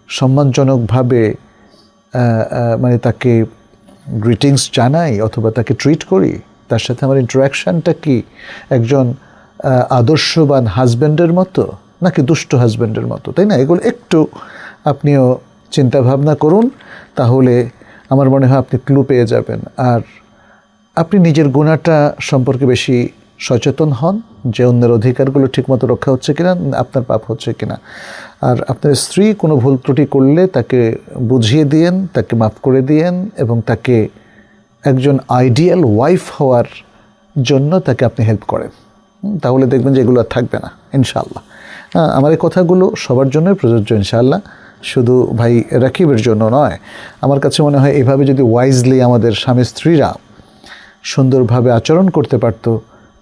সম্মানজনকভাবে মানে তাকে গ্রিটিংস জানাই অথবা তাকে ট্রিট করি? তার সাথে আমার ইন্টারাকশানটা কি একজন আদর্শবান হাজব্যান্ডের মতো নাকি দুষ্ট হাজব্যান্ডের মতো, তাই না? এগুলো একটু আপনিও চিন্তা ভাবনা করুন, তাহলে আমার মনে হয় আপনি ক্লু পেয়ে যাবেন। আর আপনি নিজের গুণাটা সম্পর্কে বেশি সচেতন হন যে অন্যের অধিকারগুলো ঠিকমতো রক্ষা হচ্ছে কিনা, আপনার পাপ হচ্ছে কিনা। আর আপনার স্ত্রী কোনো ভুল ত্রুটি করলে তাকে বুঝিয়ে দিয়েন, তাকে মাফ করে দিয়েন এবং তাকে একজন আইডিয়াল ওয়াইফ হওয়ার জন্য তাকে আপনি হেল্প করেন। তাহলে দেখবেন যে এগুলো আর থাকবে না ইনশাআল্লাহ। আমার এই কথাগুলো সবার জন্যই প্রযোজ্য ইনশাআল্লাহ, শুধু ভাই রাকিবের জন্য নয়। আমার কাছে মনে হয় এইভাবে যদি ওয়াইজলি আমাদের স্বামী স্ত্রীরা সুন্দরভাবে আচরণ করতে পারত,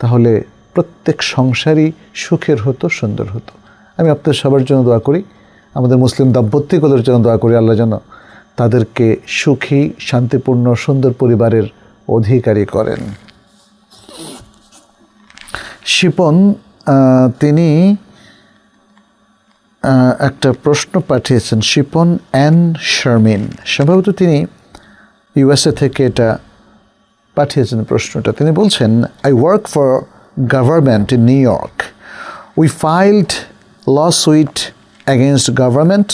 তাহলে প্রত্যেক সংসারই সুখের হতো, সুন্দর হতো। আমি আপনাদের সবার জন্য দোয়া করি, আমাদের মুসলিম দাম্পত্যগুলোর জন্য দোয়া করি, আল্লাহ যেন তাদেরকে সুখী, শান্তিপূর্ণ, সুন্দর পরিবারের অধিকারী করেন। শিপন তিনি একটা প্রশ্ন পাঠিয়েছেন, শিপন অ্যান শারমিন, সম্ভবত তিনি ইউএসএ থেকে এটা পাঠিয়েছেন প্রশ্নটা। তিনি বলছেন, I work for government in new York. We ফাইলড lawsuit against government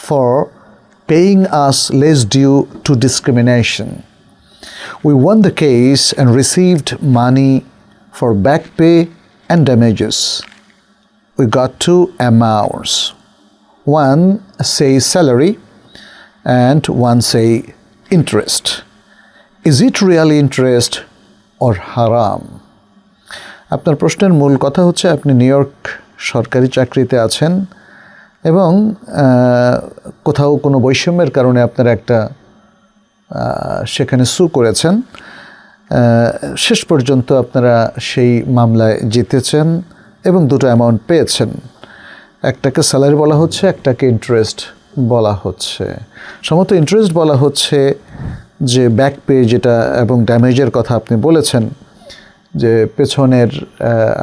for paying us less due to discrimination. We won the case and received money for back pay and damages. We got two amounts. One say salary and one say interest. Is it really interest or haram? আপনার প্রশ্নের মূল কথা হচ্ছে আপনি new York সরকারি চাকরিতে আছেন এবং কোথাও কোনো বৈষম্যের কারণে আপনারা একটা সেখানে সু করেছেন। শেষ পর্যন্ত আপনারা সেই মামলায় জিতেছেন এবং দুটো অ্যামাউন্ট পেয়েছেন। একটাকে স্যালারি বলা হচ্ছে, একটাকে ইন্টারেস্ট বলা হচ্ছে। সম্ভবত ইন্টারেস্ট বলা হচ্ছে যে ব্যাক পে যেটা, এবং ড্যামেজের কথা আপনি বলেছেন যে পেছনের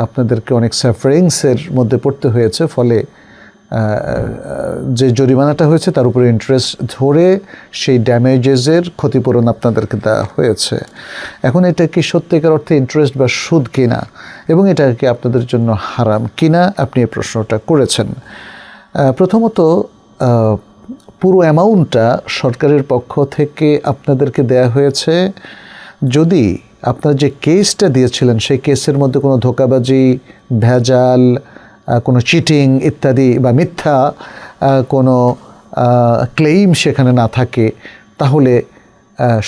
আপনাদেরকে অনেক সাফারিংসের মধ্যে পড়তে হয়েছে, ফলে যে জরিমানাটা হয়েছে তার উপরে ইন্টারেস্ট ধরে সেই ড্যামেজেসের ক্ষতিপূরণ আপনাদেরকে দেওয়া হয়েছে। এখন এটা কি সত্যিকার অর্থে ইন্টারেস্ট বা সুদ কিনা এবং এটা কি আপনাদের জন্য হারাম কিনা, আপনি এই প্রশ্নটা করেছেন। প্রথমত পুরো অ্যামাউন্টটা সরকারের পক্ষ থেকে আপনাদেরকে দেয়া হয়েছে যদি আপনারা যে কেসটা দিয়েছিলেন সেই কেসের মধ্যে কোনো ধোঁকাবাজি, ভেজাল, কোনো চিটিং ইত্যাদি বা মিথ্যা কোনো ক্লেইম সেখানে না থাকে, তাহলে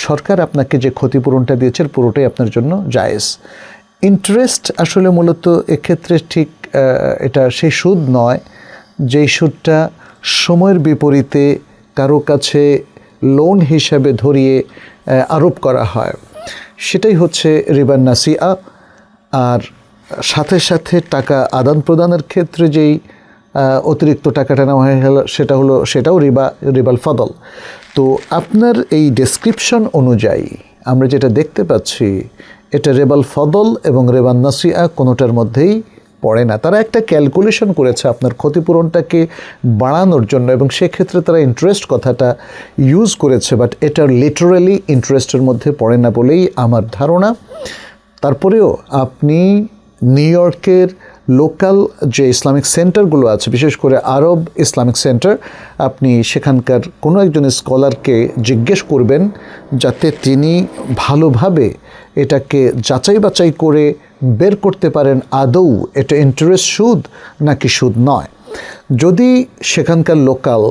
সরকার আপনাকে যে ক্ষতিপূরণটা দিয়েছে পুরোটাই আপনার জন্য জায়েজ। ইন্টারেস্ট আসলে মূলত এক্ষেত্রে ঠিক এটা সেই সুদ নয় যেই সুদটা সময়ের বিপরীতে কারো কাছে লোন হিসাবে ধরিয়ে আরোপ করা হয়, সেটাই হচ্ছে রিবার নাসিআ। আর সাথে সাথে টাকা আদান প্রদানের ক্ষেত্রে যেই অতিরিক্ত টাকাটা নেওয়া হয়ে গেল সেটাও রিবাল ফদল। তো আপনার এই ডেসক্রিপশন অনুযায়ী আমরা যেটা দেখতে পাচ্ছি, এটা রেবাল ফদল এবং রেবান নাসিআ কোনোটার মধ্যেই পড়ে না। তারা একটা ক্যালকুলেশন করেছে আপনার ক্ষতিপূরণটাকে বাড়ানোর জন্য এবং সেক্ষেত্রে তারা ইন্টারেস্ট কথাটা ইউজ করেছে, বাট এটা লিটারালি ইন্টারেস্টের মধ্যে পড়ে না বলেই আমার ধারণা। তারপরেও আপনি নিউ ইয়র্কের লোকাল যে ইসলামিক সেন্টারগুলো আছে, বিশেষ করে আরব ইসলামিক সেন্টার, আপনি সেখানকার কোনো একজন স্কলারকে জিজ্ঞেস করবেন যাতে তিনি ভালোভাবে এটাকে যাচাই বাছাই করে বের করতে পারেন আদৌ এটা ইন্টারেস্ট সুদ নাকি সুদ নয়। যদি সেখানকার লোকাল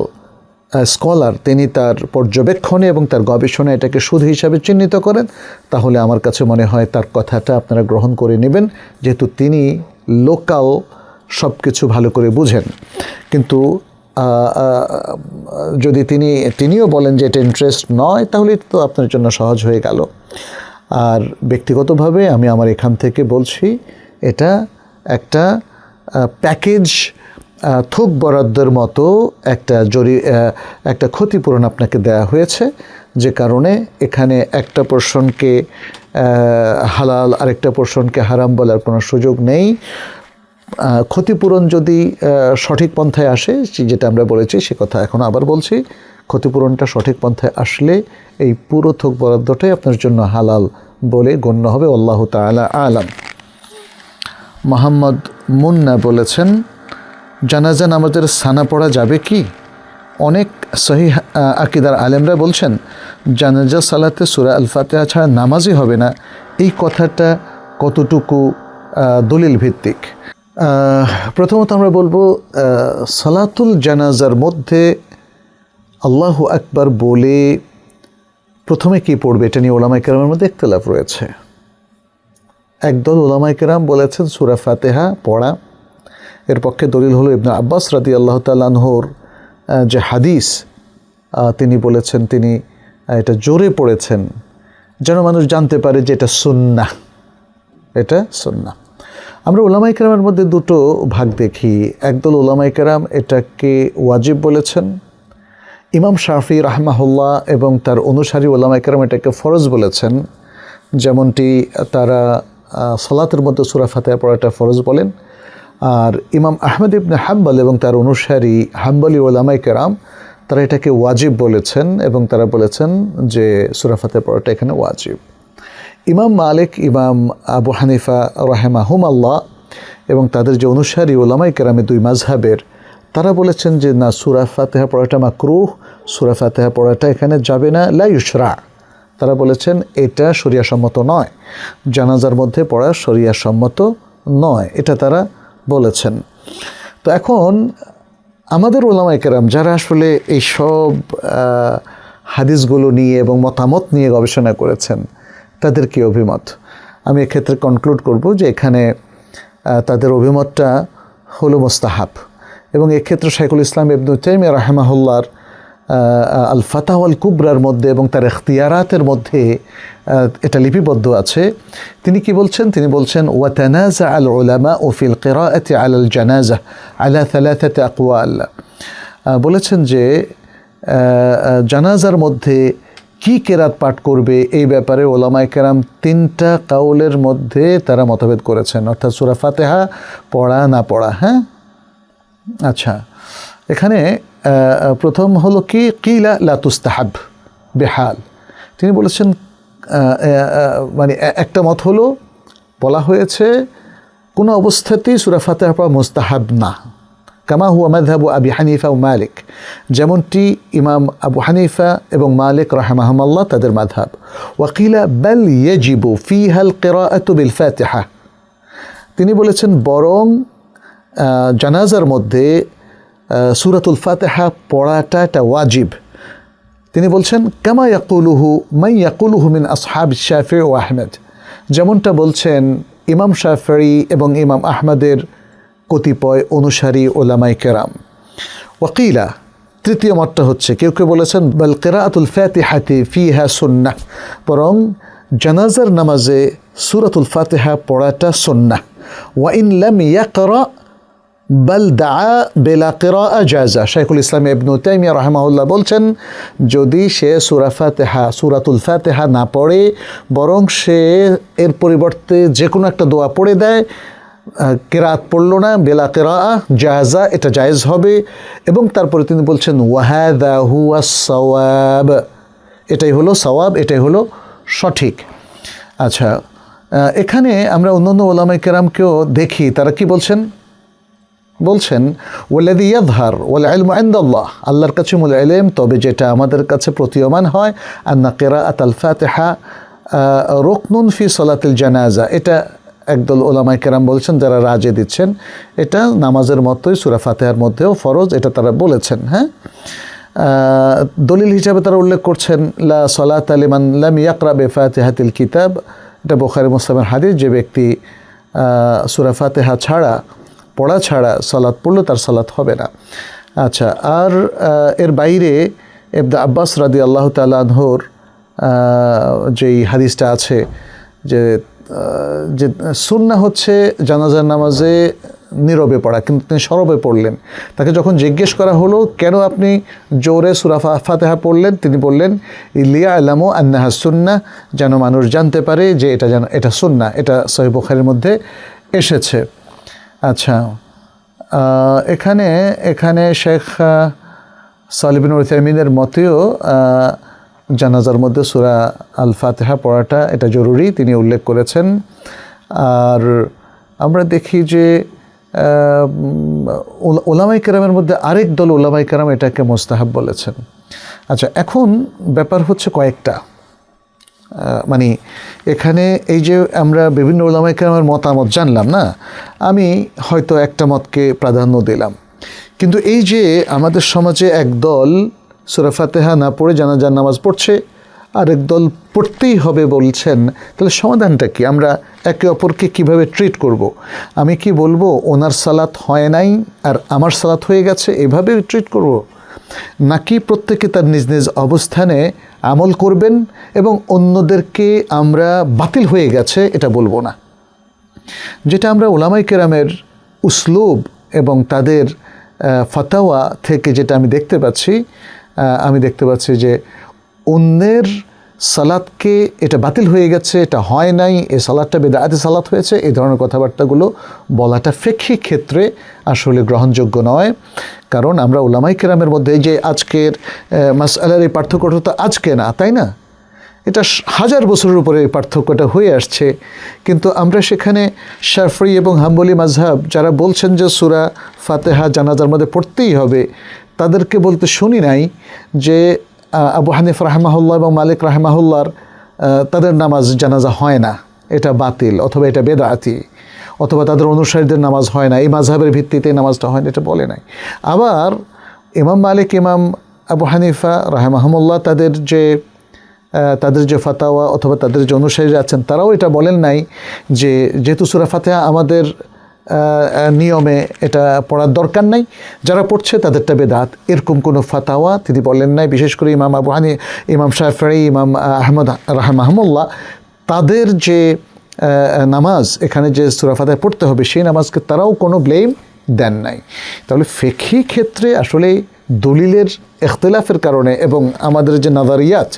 স্কলার তিনি তার পর্যবেক্ষণে এবং তার গবেষণায় এটাকে সুদ হিসাবে চিহ্নিত করেন, তাহলে আমার কাছে মনে হয় তার কথাটা আপনারা গ্রহণ করে নেবেন, যেহেতু তিনি লোকাল সব কিছু ভালো করে বুঝেন। কিন্তু যদি তিনিও বলেন যে এটা ইন্টারেস্ট নয়, তাহলে তো আপনার জন্য সহজ হয়ে গেল। আর ব্যক্তিগতভাবে আমি আমার এখান থেকে বলছি, এটা একটা প্যাকেজ থোক বরাদ্দের মতো একটা ক্ষতিপূরণ আপনাকে দেয়া হয়েছে, যে কারণে এখানে একটা পোর্শনকে হালাল আরেকটা পোর্শনকে হারাম বলার কোনো সুযোগ নেই। ক্ষতিপূরণ যদি সঠিক পন্থায় আসে, যেটা আমরা বলেছি সে কথা এখন আবার বলছি, ক্ষতিপূরণটা সঠিক পন্থায় আসলে এই পুরো থোক বরাদ্দটাই আপনার জন্য হালাল বলে গণ্য হবে। আল্লাহু তাআলা আলাম। মোহাম্মদ মুন্না বলেছেন, জানাজা নামাজের সানা পড়া যাবে কি? অনেক সহিহ আকিদার আলেমরা বলছেন জানাজা সালাতে সূরা আল ফাতিহা ছাড়া নামাজই হবে না। এই কথাটা কতটুকু দলিল ভিত্তিক? প্রথমত আমরা বলবো সালাতুল জানাজার মধ্যে আল্লাহু আকবার বলে প্রথমে কি পড়বে এটা নিয়ে ওলামায়ে কেরামের মধ্যে ইখতিলাফ রয়েছে। একদল ওলামায়ে কেরাম বলেছেন সূরা ফাতিহা পড়া। এর পক্ষে দলিল হলো ইবনে আব্বাস রাদিয়াল্লাহু তাআলা আনহুর যে হাদিস, তিনি বলেছেন তিনি এটা জোরে পড়েছেন যেন মানুষ জানতে পারে যে এটা সুন্নাহ, এটা সুন্নাহ। আমরা ওলামায়ে কেরামের মধ্যে দুটো ভাগ দেখি। একদল ওলামায়ে কেরাম এটাকে ওয়াজিব বলেছেন, ইমাম শাফি রাহমাহুল্লাহ এবং তার অনুসারী ওলামায়ে কেরাম এটাকে ফরজ বলেছেন। যেমনটি তারা সালাতের মধ্যে সূরা ফাতিহা পড়াটা ফরজ বলেন। আর ইমাম আহমদ ইবনে হাম্বল এবং তার অনুসারী হাম্বলি ওলামায়ে কেরাম তারা এটাকে ওয়াজিব বলেছেন এবং তারা বলেছেন যে সূরা ফাতিহা পড়াটা এখানে ওয়াজিব। ইমাম মালিক, ইমাম আবু হানিফা রাহিমাহুমাল্লাহ এবং তাদের যে অনুসারী ওলামায়ে কেরামে দুই মাযহাবের, তারা বলেছেন যে না, সূরা ফাতিহা পড়াটা মাকরুহ, সূরা ফাতিহা পড়াটা এখানে যাবে না, লা ইউশরা। তারা বলেছেন এটা শরিয়াসম্মত নয়, জানাজার মধ্যে পড়া শরিয়াসম্মত নয়, এটা তারা বলেছেন। তো এখন আমাদের ওলামায়ে কেরাম যারা আসলে এই সব হাদিসগুলো নিয়ে এবং মতামত নিয়ে গবেষণা করেছেন, তাদের কি অভিমত? আমি এক্ষেত্রে কনক্লুড করব যে এখানে তাদের অভিমতটা হলো মুস্তাহাব। এবং এক্ষেত্রে শাইখুল ইসলাম ইবনে তাইমিয়া রাহিমাহুল্লাহর আল ফাতাওয়া আল কুবরার মধ্যে এবং তার ইখতিয়ারাতের মধ্যে এটা লিপিবদ্ধ আছে। তিনি কি বলছেন? তিনি বলছেন ওয়া তানাজা আল উলামা ও ফিল কিরাআতি আলাল জানাজা আলা থালাথাতি আকওয়াল। বলেছেন যে জানাজার মধ্যে কি কেরাত পাঠ করবে এই ব্যাপারে ওলামায়ে কেরাম তিনটা কাউলের মধ্যে তারা মতভেদ করেছেন, অর্থাৎ সূরা ফাতিহা পড়া না পড়া। হ্যাঁ, আচ্ছা, এখানে প্রথম হলো কি কিলা লা তুস্তাহাব বেহাল। তিনি বলেছেন মানে একটা মত হলো বলা হয়েছে কোনো অবস্থাতেই সূরা ফাতিহা পড়া মুস্তাহাব না, কামা হুয়া মাযহাবু আবি হানিফা ও মালিক, যেমনটি ইমাম আবু হানিফা এবং মালিক রাহিমাহুমাল্লাহ তাদের মাযহাব। ওয়াকিলা বাল ইয়াজিবু ফিহাল কিরাআতু বিল ফাতিহা। তিনি বলেছেন বরং জানাজার মধ্যে সূরাতুল ফাতিহা পড়াটা এটা ওয়াজিব। তিনি বলছেন কামা ইয়াকুলুহু মান ইয়াকুলুহু মিন আসহাব শাফিঈ ও আহমেদ, যেমনটা বলছেন ইমাম শাফিঈ এবং ইমাম আহমদের কতিপয় অনুসারী ওলামায়ে কেরাম। ওয়াকিলা, তৃতীয় মতটা হচ্ছে কেউ কেউ বলেছেন বাল কিরাআতুল ফাতিহাতি ফিহা সুন্নাহ, বরং জানাজার নামাজে সূরাতুল ফাতিহা পড়াটা সুন্নাহ। ওয়া ইন লাম ইয়াকরা বাল দাআ বিলা কিরাআ জাযা। শাইখুল ইসলাম ইবনে তাইমিয়া রাহিমাহুল্লাহ বলছেন যদি সে সূরাতুল ফাতিহা না পড়ে বরং সে এর পরিবর্তে যে কোনো একটা দোয়া পড়ে দেয়, কিরাত পড়ল না, বিলা কিরাআ জাযা, এটা জায়েজ হবে। এবং তারপরে তিনি বলছেন ওয়াহাদা হুয়াস সাওয়াব, এটাই হলো সওয়াব, এটাই হলো সঠিক। আচ্ছা, এখানে আমরা অন্যান্য ওলামায়ে কেরামকেও দেখি তারা কি বলছেন ওয়াল্লাযী ইয়াযহার ওয়াল ইলমু ইনদাল্লাহ, আল্লাহর কাছে মূল ইলম, তবে যেটা আমাদের কাছে প্রতীয়মান হয় আন্না কিরাআতাল ফাতিহা রুকনুন ফি সালাতিল জানাজা। এটা একদল ওলামায়ে কেরাম বলছেন যারা রাজে দিচ্ছেন এটা নামাজের মতোই সূরা ফাতিহার মধ্যেও ফরজ, এটা তারা বলেছেন। হ্যাঁ, দলিল হিসাবে তারা উল্লেখ করছেন লা সালাতা লিমান লাম ইয়াকরা বিফাতিহাতিল কিতাব, এটা বুখারী মুসলিমের হাদিস, যে ব্যক্তি সূরা ফাতিহা পড়া ছাড়া সালাত পড়লে তার সালাত হবে না। আচ্ছা, আর এর বাইরে ইবনে আব্বাস রাদিয়াল্লাহু তাআলা আনহুর যেই হাদিসটা আছে যে সুন্নাহ হচ্ছে জানাজার নামাজে নীরবে পড়া, কিন্তু তিনি সরবে পড়লেন। তাকে যখন জিজ্ঞেস করা হলো কেন আপনি জোরে সূরা ফাতিহা পড়লেন, তিনি বললেন লিয়া'লামু আন্নাহা সুন্নাহ, যেন মানুষ জানতে পারে যে এটা সুন্নাহ। এটা সহিহ বুখারীর মধ্যে এসেছে। আচ্ছা, এখানে শেখ সালেহ বিন উসাইমিনের মতেও জানাজার মধ্যে সূরা আল ফাতিহা পড়াটা এটা জরুরি, তিনি উল্লেখ করেছেন। আর আমরা দেখি যে ওলামায়ে কেরামের মধ্যে আরেক দল ওলামায়ে কেরাম এটাকে মুস্তাহাব বলেছেন। আচ্ছা, এখন ব্যাপার হচ্ছে কয়েকটা, মানে এখানে এই যে আমরা বিভিন্ন ওলামায়ে কেরামের মতামত জানলাম না, আমি হয়তো একটা মতকে প্রাধান্য দিলাম, কিন্তু এই যে আমাদের সমাজে এক দল সূরা ফাতিহা না পড়ে জানাজার নামাজ পড়ছে, আরেক দল পড়তেই হবে বলছেন, তাহলে সমাধানটা কি? আমরা একে অপরকে কিভাবে ট্রিট করব? আমি কি বলবো ওনার সালাত হয় নাই আর আমার সালাত হয়ে গেছে, এভাবে ট্রিট করব? নাকি প্রত্যেকে তার নিজ নিজ অবস্থানে আমল করবেন এবং অন্যদেরকে আমরা বাতিল হয়ে গেছে এটা বলবো না? যেটা আমরা ওলামায়ে কেরামের উসলুব এবং তাদের ফাতাওয়া থেকে যেটা আমি দেখতে পাচ্ছি যে অন্যের সালাতকে এটা বাতিল হয়ে গেছে, এটা হয় নাই, এই সালাতটা বেদাআতি সালাত হয়েছে, এই ধরনের কথাবার্তাগুলো বলাটা ফিকহি ক্ষেত্রে আসলে গ্রহণযোগ্য নয়। কারণ আমরা উলামায়ে কেরামের মধ্যে যে আজকের মাসআলার এই পার্থক্যটা তো আজকে না, তাই না? এটা হাজার বছরের উপরে এই পার্থক্যটা হয়ে আসছে, কিন্তু আমরা সেখানে শাফিঈ এবং হাম্বলি মাযহাব যারা বলছেন যে সূরা ফাতিহা জানাজার মধ্যে পড়তেই হবে, তাদেরকে বলতে শুনি নাই যে আবু হানিফা রাহিমাহুল্লাহ এবং মালিক রাহিমাহুল্লাহর তাদের নামাজ জানাজা হয় না, এটা বাতিল অথবা এটা বেদাতি, অথবা তাদের অনুসারীদের নামাজ হয় না, এই মাযহাবের ভিত্তিতে নামাজটা হয় না, এটা বলে নাই। আবার ইমাম মালিক, ইমাম আবু হানিফা রাহিমাহুল্লাহ তাদের যে ফাতাওয়া অথবা তাদের যে অনুসারীরা আছেন তারাও এটা বলেন নাই যে যেহেতু সূরা ফাতিহা আমাদের নিয়মে এটা পড়ার দরকার নাই, যারা পড়ছে তাদেরটা বেদাত, এরকম কোনো ফাতাওয়া তিনি বলেন নাই। বিশেষ করে ইমাম আবু হানিফা, ইমাম শাফিঈ, ইমাম আহমদ রাহিমাহুল্লাহ তাদের যে নামাজ এখানে যে সূরা ফাতিহা পড়তে হবে সেই নামাজকে তারাও কোনো ব্লেম দেন নাই। তাহলে ফিকহি ক্ষেত্রে আসলে দলিলের ইখতিলাফের কারণে এবং আমাদের যে নাযারিয়াত,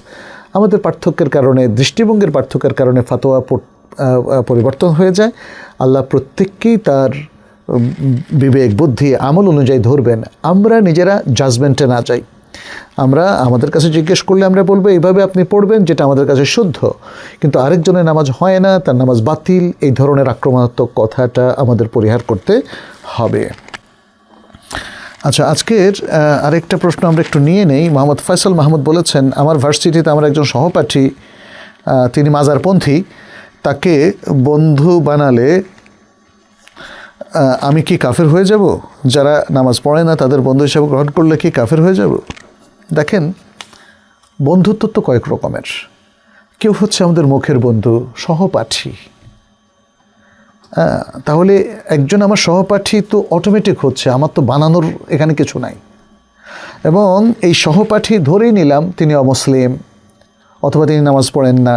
আমাদের পার্থক্যের কারণে, দৃষ্টিভঙ্গির পার্থক্যের কারণে ফাতোয়া পরিবর্তন হয়ে যায়। আল্লাহ প্রত্যেককেই তার বিবেক, বুদ্ধি, আমল অনুযায়ী ধরবেন। আমরা নিজেরা জাজমেন্টে না যাই। আমরা আমাদের কাছে জিজ্ঞেস করলে আমরা বলবো এইভাবে আপনি পড়বেন যেটা আমাদের কাছে শুদ্ধ, কিন্তু আরেকজনের নামাজ হয় না, তার নামাজ বাতিল, এই ধরনের আক্রমণাত্মক কথাটা আমাদের পরিহার করতে হবে। আচ্ছা, আজকের আরেকটা প্রশ্ন আমরা একটু নিয়ে নেই। মোহাম্মদ ফয়সাল মাহমুদ বলেছেন, আমার ভার্সিটিতে আমার একজন সহপাঠী, তিনি মাজারপন্থী, তাকে বন্ধু বানালে আমি কি কাফের হয়ে যাব? যারা নামাজ পড়ে না তাদের বন্ধু হিসাবে গ্রহণ করলে কি কাফের হয়ে যাব? দেখেন, বন্ধুত্ব তো কয়েক রকমের। কেউ হচ্ছে আমাদের মুখের বন্ধু, সহপাঠী। তাহলে একজন আমার সহপাঠী তো অটোমেটিক হচ্ছে, আমার তো বানানোর এখানে কিছু নাই। এবং এই সহপাঠী ধরেই নিলাম তিনি অমুসলিম, অথবা তিনি নামাজ পড়েন না,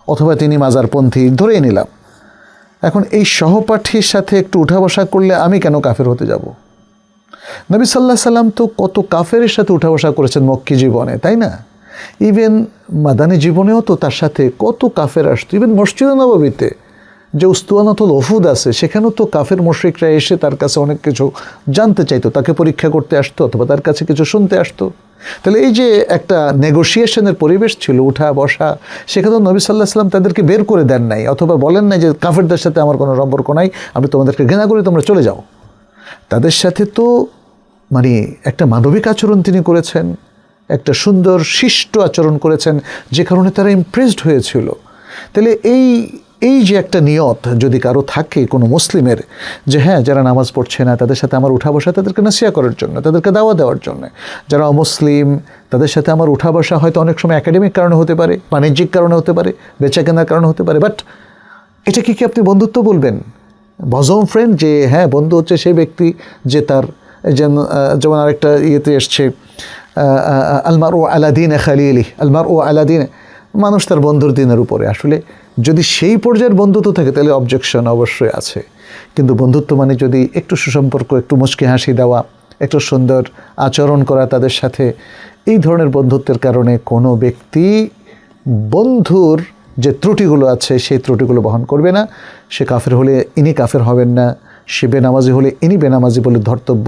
অথবা তিনি মাজারপন্থী, ধরেই নিলাম। এখন এই সহপাঠীর সাথে একটু উঠা বসা করলে আমি কেন কাফের হতে যাব? নবী সাল্লাল্লাহু আলাইহি সাল্লাম তো কত কাফেরের সাথে উঠা বসা করেছেন মক্কি জীবনে, তাই না? ইভেন মাদানী জীবনেও তো তার সাথে কত কাফের আসতো। ইভেন মসজিদে নববীতে যে উস্তুয়ানাতুল উহুদ আছে, সেখানেও তো কাফের মুশরিকরা এসে তার কাছে অনেক কিছু জানতে চাইতো, তাকে পরীক্ষা করতে আসতো অথবা তার কাছে কিছু শুনতে আসতো। তাহলে এই যে একটা নেগোসিয়েশনের পরিবেশ ছিল, উঠা বসা, সেখানে নবী সাল্লাল্লাহু আলাইহি সাল্লাম তাদেরকে বের করে দেন নাই, অথবা বলেন নাই যে কাফেরদের সাথে আমার কোনো সম্পর্ক নাই, আমি তোমাদেরকে ঘৃণা করি, তোমরা চলে যাও। তাদের সাথে তো মানে একটা মানবিক আচরণ তিনি করেছেন, একটা সুন্দর শিষ্ট আচরণ করেছেন, যে কারণে তারা ইমপ্রেসড হয়েছিল। তাহলে এই যে একটা নিয়ত যদি কারো থাকে কোনো মুসলিমের, যে হ্যাঁ যারা নামাজ পড়ছে না তাদের সাথে আমার উঠা বসা তাদেরকে নাসিহা করার জন্য, তাদেরকে দাওয়া দেওয়ার জন্য, যারা অমুসলিম তাদের সাথে আমার উঠা বসা হয়তো অনেক সময় একাডেমিক কারণে হতে পারে, বাণিজ্যিক কারণে হতে পারে, বেচা কেনার কারণে হতে পারে, বাট এটাকে কি আপনি বন্ধুত্ব বলবেন? বজম ফ্রেন্ড, যে হ্যাঁ বন্ধু হচ্ছে সেই ব্যক্তি যে তার যেমন আরেকটা ইয়েতে এসছে আলমার ও আলাদিন খালিলি, আলমার ও আলাদিন, মানুষ তার বন্ধুর দিনের উপরে। আসলে যদি সেই পর্যায়ের বন্ধুত্ব থাকে তাহলে অবজেকশন অবশ্যই আছে, কিন্তু বন্ধুত্ব মানে যদি একটু সুসম্পর্ক, একটু মুচকি হাসি দেওয়া, একটু সুন্দর আচরণ করা তাদের সাথে, এই ধরনের বন্ধুত্বের কারণে কোনো ব্যক্তি বন্ধুর যে ত্রুটিগুলো আছে সেই ত্রুটিগুলো বহন করবে না। সে কাফের হলে ইনি কাফের হবেন না, সে বেনামাজি হলে ইনি বেনামাজি বলে ধর্তব্য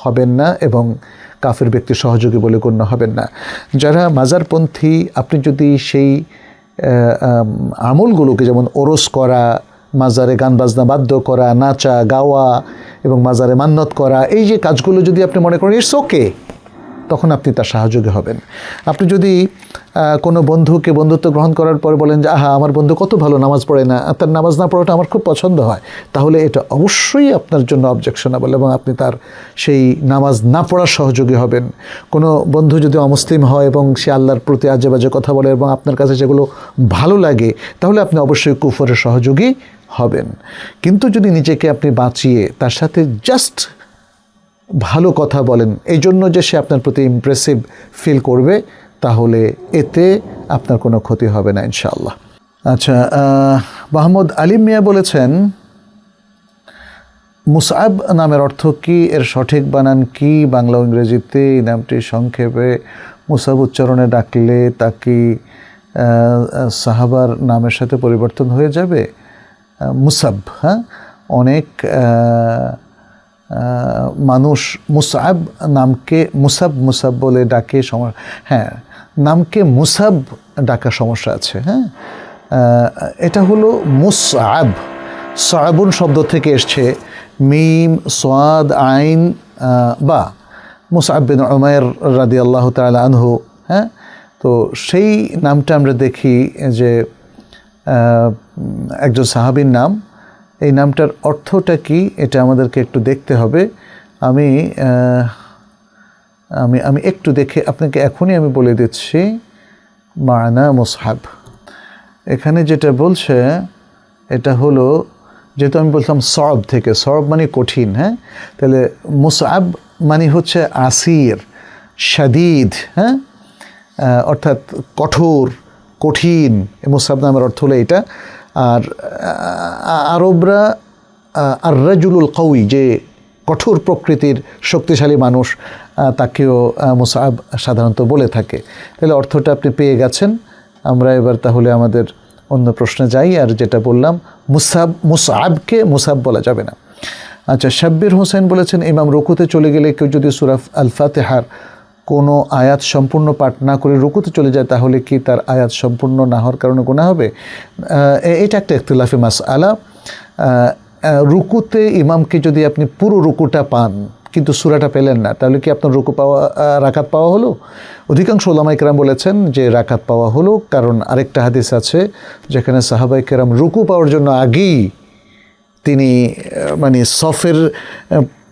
হবেন না, এবং কাফের ব্যক্তি সহযোগী বলে গণ্য হবেন না। যারা মাজারপন্থী, আপনি যদি সেই আমলগুলোকে, যেমন ওরস করা, মাজারে গান বাজনা বাদ্য করা, নাচা গাওয়া এবং মাজারে মান্নত করা, এই যে কাজগুলো যদি আপনি মনে করেন ইটস ওকে, তখন আপনি তার সহযোগী হবেন। আপনি যদি কোনো বন্ধুকে বন্ধুত্ব গ্রহণ করার পর বলেন যে আহা আমার বন্ধু কত ভালো, নামাজ পড়ে না, তার নামাজ না পড়াটা আমার খুব পছন্দ হয়, তাহলে এটা অবশ্যই আপনার জন্য অবজেকশনেবল এবং আপনি তার সেই নামাজ না পড়ার সহযোগী হবেন। কোনো বন্ধু যদি অমুসলিম হয় এবং সে আল্লাহর প্রতি আজে বাজে কথা বলে এবং আপনার কাছে সেগুলো ভালো লাগে, তাহলে আপনি অবশ্যই কুফরের সহযোগী হবেন। কিন্তু যদি নিজেকে আপনি বাঁচিয়ে তার সাথে জাস্ট ভালো কথা বলেন এই জন্য যে সে আপনার প্রতি ইমপ্রেসিভ ফিল করবে, তাহলে এতে আপনার কোনো ক্ষতি হবে না ইনশাআল্লাহ। আচ্ছা, মাহমুদ আলিম মিয়া বলেছেন মুসআব নামের অর্থ কি, এর সঠিক বানান কি বাংলা ও ইংরেজিতে? এই নামটি সংক্ষেপে মুসআব উচ্চারণে ডাকলে তা কি সাহাবার নামের সাথে পরিবর্তন হয়ে যাবে? মুসাব, হ্যাঁ, অনেক মানুষ মুসআব নামকে মুসাব বলে ডাকে, হ্যাঁ, নামকে মুসাব ডাকার সমস্যা আছে। হ্যাঁ, এটা হলো মুসআব, সাবুন শব্দ থেকে এসছে, মিম সাদ আইন বা। মুসআব বিন উমাইর রাদিয়াল্লাহু তাআলা আনহু, হ্যাঁ, তো সেই নামটা আমরা দেখি যে একজন সাহাবীর নাম। এই নামটার অর্থটা কি এটা আমাদেরকে একটু দেখতে হবে। আমি আমি আমি একটু দেখে আপনাকে এখনই আমি বলে দিচ্ছি। মানা মুসহাব, এখানে যেটা বলছে এটা হলো, যেহেতু আমি বললাম সব থেকে, সব মানে কঠিন, হ্যাঁ, তাহলে মুসআব মানে হচ্ছে আসির, শাদীদ, হ্যাঁ, অর্থাৎ কঠোর, কঠিন। মুসআব নামের অর্থ হলো এটা। আর আরবরা আর রাজুলুল কওয়ি, যে কঠোর প্রকৃতির শক্তিশালী মানুষ, তাকেও মুসআব সাধারণত বলে থাকে। তাহলে অর্থটা আপনি পেয়ে গেছেন। আমরা এবার তাহলে আমাদের অন্য প্রশ্নে যাই। আর যেটা বললাম, মুসআবকে মুসাব বলা যাবে না। আচ্ছা, শাব্বির হোসেন বলেছেন ইমাম রুকুতে চলে গেলে কেউ যদি সূরা আল ফাতিহার কোনো আয়াত সম্পূর্ণ পাঠ না করে রুকুতে চলে যায়, তাহলে কি তার আয়াত সম্পূর্ণ না হওয়ার কারণে গুনাহ হবে? এটা একটা ইখতিলাফি মাসআলা। রুকুতে ইমামকে যদি আপনি পুরো রুকুটা পান কিন্তু সূরাটা পেলেন না, তাহলে কি আপনার রুকু পাওয়া, রাকাত পাওয়া হলো? অধিকাংশ উলামায়ে কেরাম বলেছেন যে রাকাত পাওয়া হলো, কারণ আরেকটা হাদিস আছে যেখানে সাহাবায়ে কেরাম রুকু পাওয়ার জন্য আগেই তিনি মানে সফের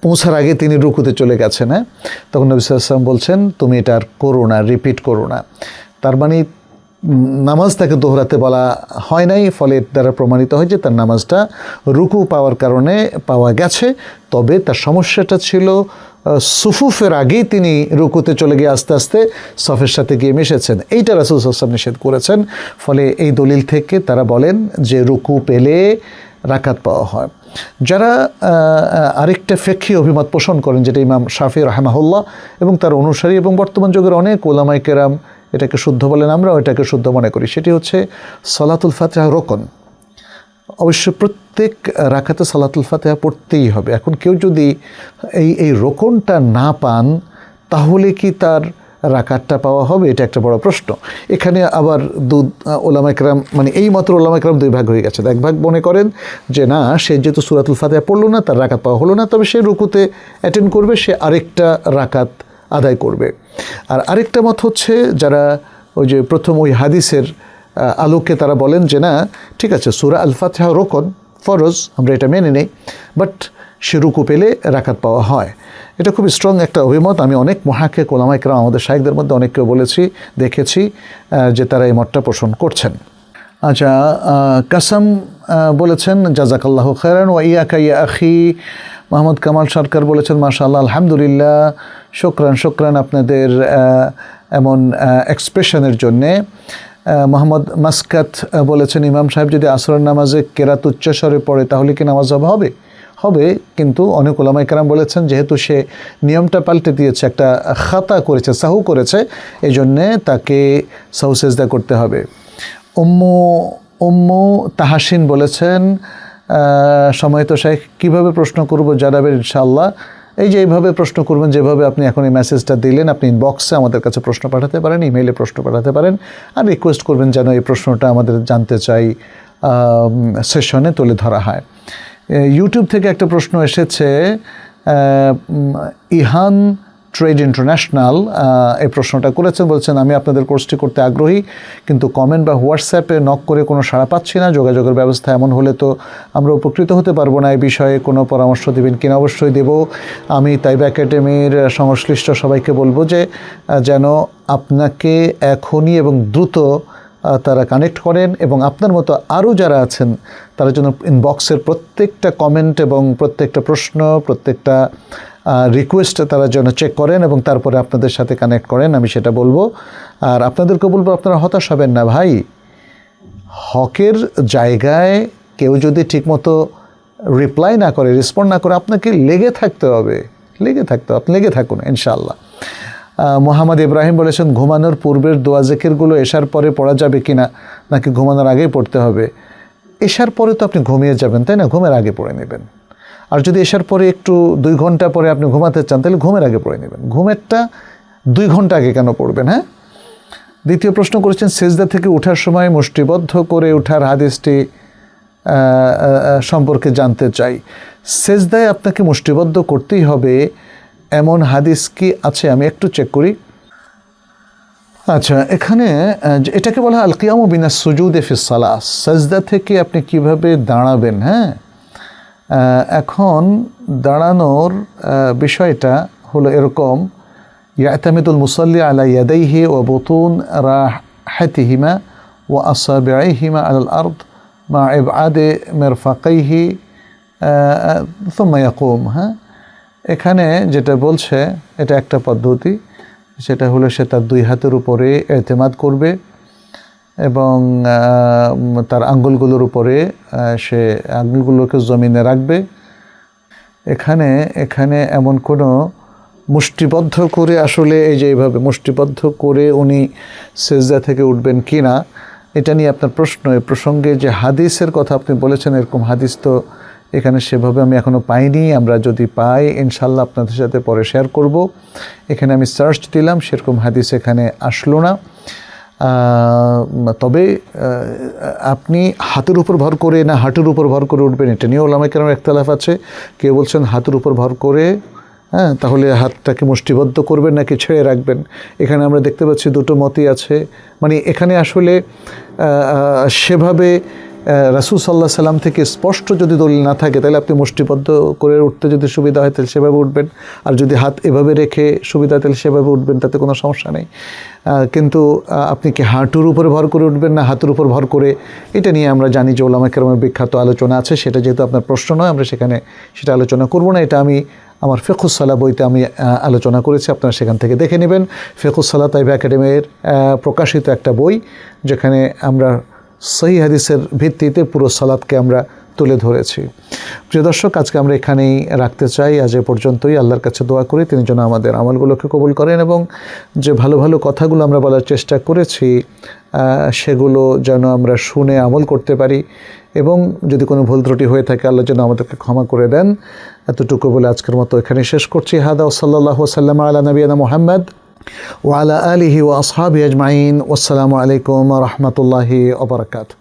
পৌঁছার আগে তিনি রুকুতে চলে গেছেন। হ্যাঁ, তখন নবী সাল্লাল্লাহু আলাইহি ওয়াসাল্লাম বলছেন তুমি এটা আর করো না, রিপিট করো না। তার মানে নামাজ তাকে দোহরাতে বলা হয় নাই, ফলে এর দ্বারা প্রমাণিত হয় যে তার নামাজটা রুকু পাওয়ার কারণে পাওয়া গেছে। তবে তার সমস্যাটা ছিল সুফুফের আগেই তিনি রুকুতে চলে গিয়ে আস্তে আস্তে সফের সাথে গিয়ে মিশেছেন। এইটা রাসূল সাল্লাল্লাহু আলাইহি ওয়াসাল্লাম নিষেধ করেছেন। ফলে এই দলিল থেকে তারা বলেন যে রুকু পেলে রাকাত পাওয়া হয়। যারা আরেকটা ফিকহি অভিমত পোষণ করেন, যেটা ইমাম শাফি রাহিমাহুল্লাহ এবং তার অনুসারী এবং বর্তমান যুগের অনেক উলামায়ে কেরাম এটাকে শুদ্ধ বলেন, আমরাও এটাকে শুদ্ধ মনে করি, সেটি হচ্ছে সালাতুল ফাতিহা রোকন। অবশ্য প্রত্যেক রাকাতে সালাতুল ফাতিহা পড়তেই হবে। এখন কেউ যদি এই রোকনটা না পান, তাহলে কি তার রাকাতটা পাওয়া হবে? এটা একটা বড় প্রশ্ন। এখানে আবার ওলামায়ে কেরাম, মানে এই মাত্র ওলামায়ে কেরাম দুই ভাগ হয়ে গেছে। এক ভাগ মনে করেন যে না, সে যেহেতু সূরাতুল ফাতিহা পড়লো না, তার রাকাত পাওয়া হলো না, তবে সে রুকুতে অ্যাটেন্ড করবে, সে আরেকটা রাকাত আদায় করবে। আর আরেকটা মত হচ্ছে যারা ওই যে প্রথম ওই হাদিসের আলোকে তারা বলেন যে না, ঠিক আছে, সূরা আল ফাতিহা রোকন, ফরজ, আমরা এটা মেনে নেই, বাট সে রুকু পেলে রাকাত পাওয়া হয়। এটা খুব স্ট্রং একটা অভিমত। আমি অনেক মুহাক্কিক ওলামায়ে কেরাম, আমাদের শাইখদের মধ্যে অনেককেও বলেছি, দেখেছি যে তারা এই মতটা পোষণ করছেন। আচ্ছা, কাসাম বলেছেন জাযাকাল্লাহু খায়রান ওয়া ইয়াকা ইয়া আখি। মোহাম্মদ কামাল সরকার বলেছেন মাশাআল্লাহ, আলহামদুলিল্লাহ, শুকরান আপনাদের এমন এক্সপ্রেশনের জন্যে। মোহাম্মদ মাসকাত বলেছেন ইমাম সাহেব যদি আসরের নামাজে কেরাত উচ্চস্বরে পড়ে তাহলে কি নামাজ হবে? হবে, কিন্তু অনেক ওলামায়ে কেরাম বলেছেন যেহেতু সে নিয়মটা পাল্টে দিয়েছে, একটা খাতা করেছে, সাহু করেছে, এই জন্যে তাকে সাহু সেজদা করতে হবে। উম্মু তাহাসিন বলেছেন, সময়ত শেখ কীভাবে প্রশ্ন করব জানাবেন ইনশাআল্লাহ। এই যে এইভাবে প্রশ্ন করবেন, যেভাবে আপনি এখন এই মেসেজটা দিলেন, আপনি ইনবক্সে আমাদের কাছে প্রশ্ন পাঠাতে পারেন, ইমেইলে প্রশ্ন পাঠাতে পারেন, আর রিকোয়েস্ট করবেন যেন এই প্রশ্নটা আমাদের জানতে চাই সেশনে তুলে ধরা হয়। ইউটিউব থেকে একটা প্রশ্ন এসেছে, ইহান ট্রেড ইন্টারন্যাশনাল এই প্রশ্নটা করেছেন, বলছেন আমি আপনাদের কোর্সটি করতে আগ্রহী, কিন্তু কমেন্ট বা হোয়াটসঅ্যাপে নক করে কোনো সাড়া পাচ্ছি না। যোগাযোগের ব্যবস্থা এমন হলে তো আমরা উপকৃত হতে পারবো না। এই বিষয়ে কোনো পরামর্শ দেবেন কিনা? অবশ্যই দেব। আমি তাইবা একাডেমির সংশ্লিষ্ট সবাইকে বলবো যে যেন আপনাকে এখনই এবং দ্রুত তারা কানেক্ট করেন, এবং আপনার মতো আরও যারা আছেন তারা যেন ইনবক্সের প্রত্যেকটা কমেন্ট এবং প্রত্যেকটা প্রশ্ন, প্রত্যেকটা রিকোয়েস্ট তারা যেন চেক করেন এবং তারপরে আপনাদের সাথে কানেক্ট করেন, আমি সেটা বলবো। আর আপনাদেরকে বলবো, আপনারা হতাশ হবেন না ভাই। হকের জায়গায় কেউ যদি ঠিকমতো রিপ্লাই না করে, রেসপন্ড না করে, আপনাকে লেগে থাকতে হবে, আপনি লেগে থাকুন ইনশাআল্লাহ। মোহাম্মদ ইব্রাহিম বলেছেন, ঘুমানোর পূর্বের দোয়া জিকিরগুলো এশার পরে পড়া যাবে কি না, নাকি ঘুমানোর আগেই পড়তে হবে? এশার পরে তো আপনি ঘুমিয়ে যাবেন, তাই না? ঘুমের আগে পড়ে নেবেন। আর যদি এশার পরে একটু 2 ঘন্টা পরে আপনি ঘুমাতে চান, তাহলে ঘুমের আগে পড়ে নেবেন। ঘুমেরটা 2 ঘন্টা আগে কেন পড়বেন? হ্যাঁ। দ্বিতীয় প্রশ্ন করেছেন, সেজদা থেকে ওঠার সময় মুষ্টিবদ্ধ করে ওঠার হাদিসটি সম্পর্কে জানতে চাই। সেজদায় আপনাকে মুষ্টিবদ্ধ করতেই হবে এমন হাদিস কি আছে? আমি একটু চেক করি। আচ্ছা, এখানে এটাকে বলা হয় আল কিয়ামু বিনাস সুজুদে ফিস সালাহ, সেজদা থেকে আপনি কিভাবে দাঁড়াবেন। হ্যাঁ, এখন দাঁড়ানোর বিষয়টা হলো এরকম, ইয়াতামিদুল মুসাল্লি আলা ইয়াদাইহি ওয়া বুতুন রাহাতিহিমা ওয়া আসাবিইহিমা আলাল আরদ মা ইবআদে মিরফাকাইহি সুম্মা ইয়াকুম। হ্যাঁ, এখানে যেটা বলছে এটা একটা পদ্ধতি, সেটা হলো সে তার 2 হাতের উপরে এতেমাদ করবে এবং তার আঙ্গুলগুলোর উপরে সে আঙ্গুলগুলোকে জমিনে রাখবে। এখানে এমন কোনো মুষ্টিবদ্ধ করে, আসলে এই যে এইভাবে মুষ্টিবদ্ধ করে উনি সেজদা থেকে উঠবেন কি না, এটা নিয়ে আপনার প্রশ্ন। এই প্রসঙ্গে যে হাদিসের কথা আপনি বলেছেন, এরকম হাদিস তো এখানে সেভাবে আমি এখনও পাইনি। আমরা যদি পাই ইনশাল্লাহ আপনাদের সাথে পরে শেয়ার করব। এখানে আমি সার্চ দিলাম, সেরকম হাদিস এখানে আসলো না। তবে আপনি হাতের উপর ভর করে না হাঁটুর উপর ভর করে উঠবেন, এটা নিয়ে ওলামায়ে কেরামের ইখতিলাফ আছে। কেউ বলছেন হাতের উপর ভর করে, হ্যাঁ, তাহলে হাতটাকে মুষ্টিবদ্ধ করবেন নাকি ছেড়ে রাখবেন। এখানে আমরা দেখতে পাচ্ছি দুটো মতই আছে। মানে এখানে আসলে সেভাবে রাসূল সাল্লাল্লাহু আলাইহি সাল্লাম থেকে স্পষ্ট যদি দলিল না থাকে, তাহলে আপনি মুষ্টিবদ্ধ করে উঠতে যদি সুবিধা হয় তাহলে সেভাবে উঠবেন, আর যদি হাত এভাবে রেখে সুবিধা তাহলে সেভাবে উঠবেন, তাতে কোনো সমস্যা নেই। কিন্তু আপনি কি হাঁটুর উপরে ভর করে উঠবেন না হাতের উপর ভর করে, এটা নিয়ে আমরা জানি যে ওলামায়ে কেরামের বিখ্যাত আলোচনা আছে। সেটা যেহেতু আপনার প্রশ্ন নয়, আমরা সেখানে সেটা আলোচনা করব না। এটা আমি আমার ফিকহুস সালাহ বইতে আমি আলোচনা করেছি, আপনারা সেখান থেকে দেখে নেবেন। ফিকহুস সালাহ তাইবা একাডেমির প্রকাশিত একটা বই, যেখানে আমরা সহিহ হাদিসের ভিত্তিতে পুরো সালাতকে আমরা তুলে ধরেছি। প্রিয় দর্শক, আজকে আমরা এখানেই রাখতে চাই। আজ এ পর্যন্তই। আল্লাহর কাছে দোয়া করি তিনি যেন আমাদের আমলগুলোকে কবুল করেন, এবং যে ভালো ভালো কথাগুলো আমরা বলার চেষ্টা করেছি সেগুলো যেন আমরা শুনে আমল করতে পারি, এবং যদি কোনো ভুল ত্রুটি হয়ে থাকে আল্লাহ যেন আমাদেরকে ক্ষমা করে দেন। এতটুকু বলে আজকের মতো এখানে শেষ করছি। হাদা সাল্লাল্লাহু ওয়াসাল্লাম আলা নবিয়িনা মুহাম্মদ ওয়া আলা আলিহি ওয়া আসহাবিহি আজমাইন। ওয়াসসালামু আলাইকুম ওয়া রাহমাতুল্লাহি ওয়া বারাকাতুহু।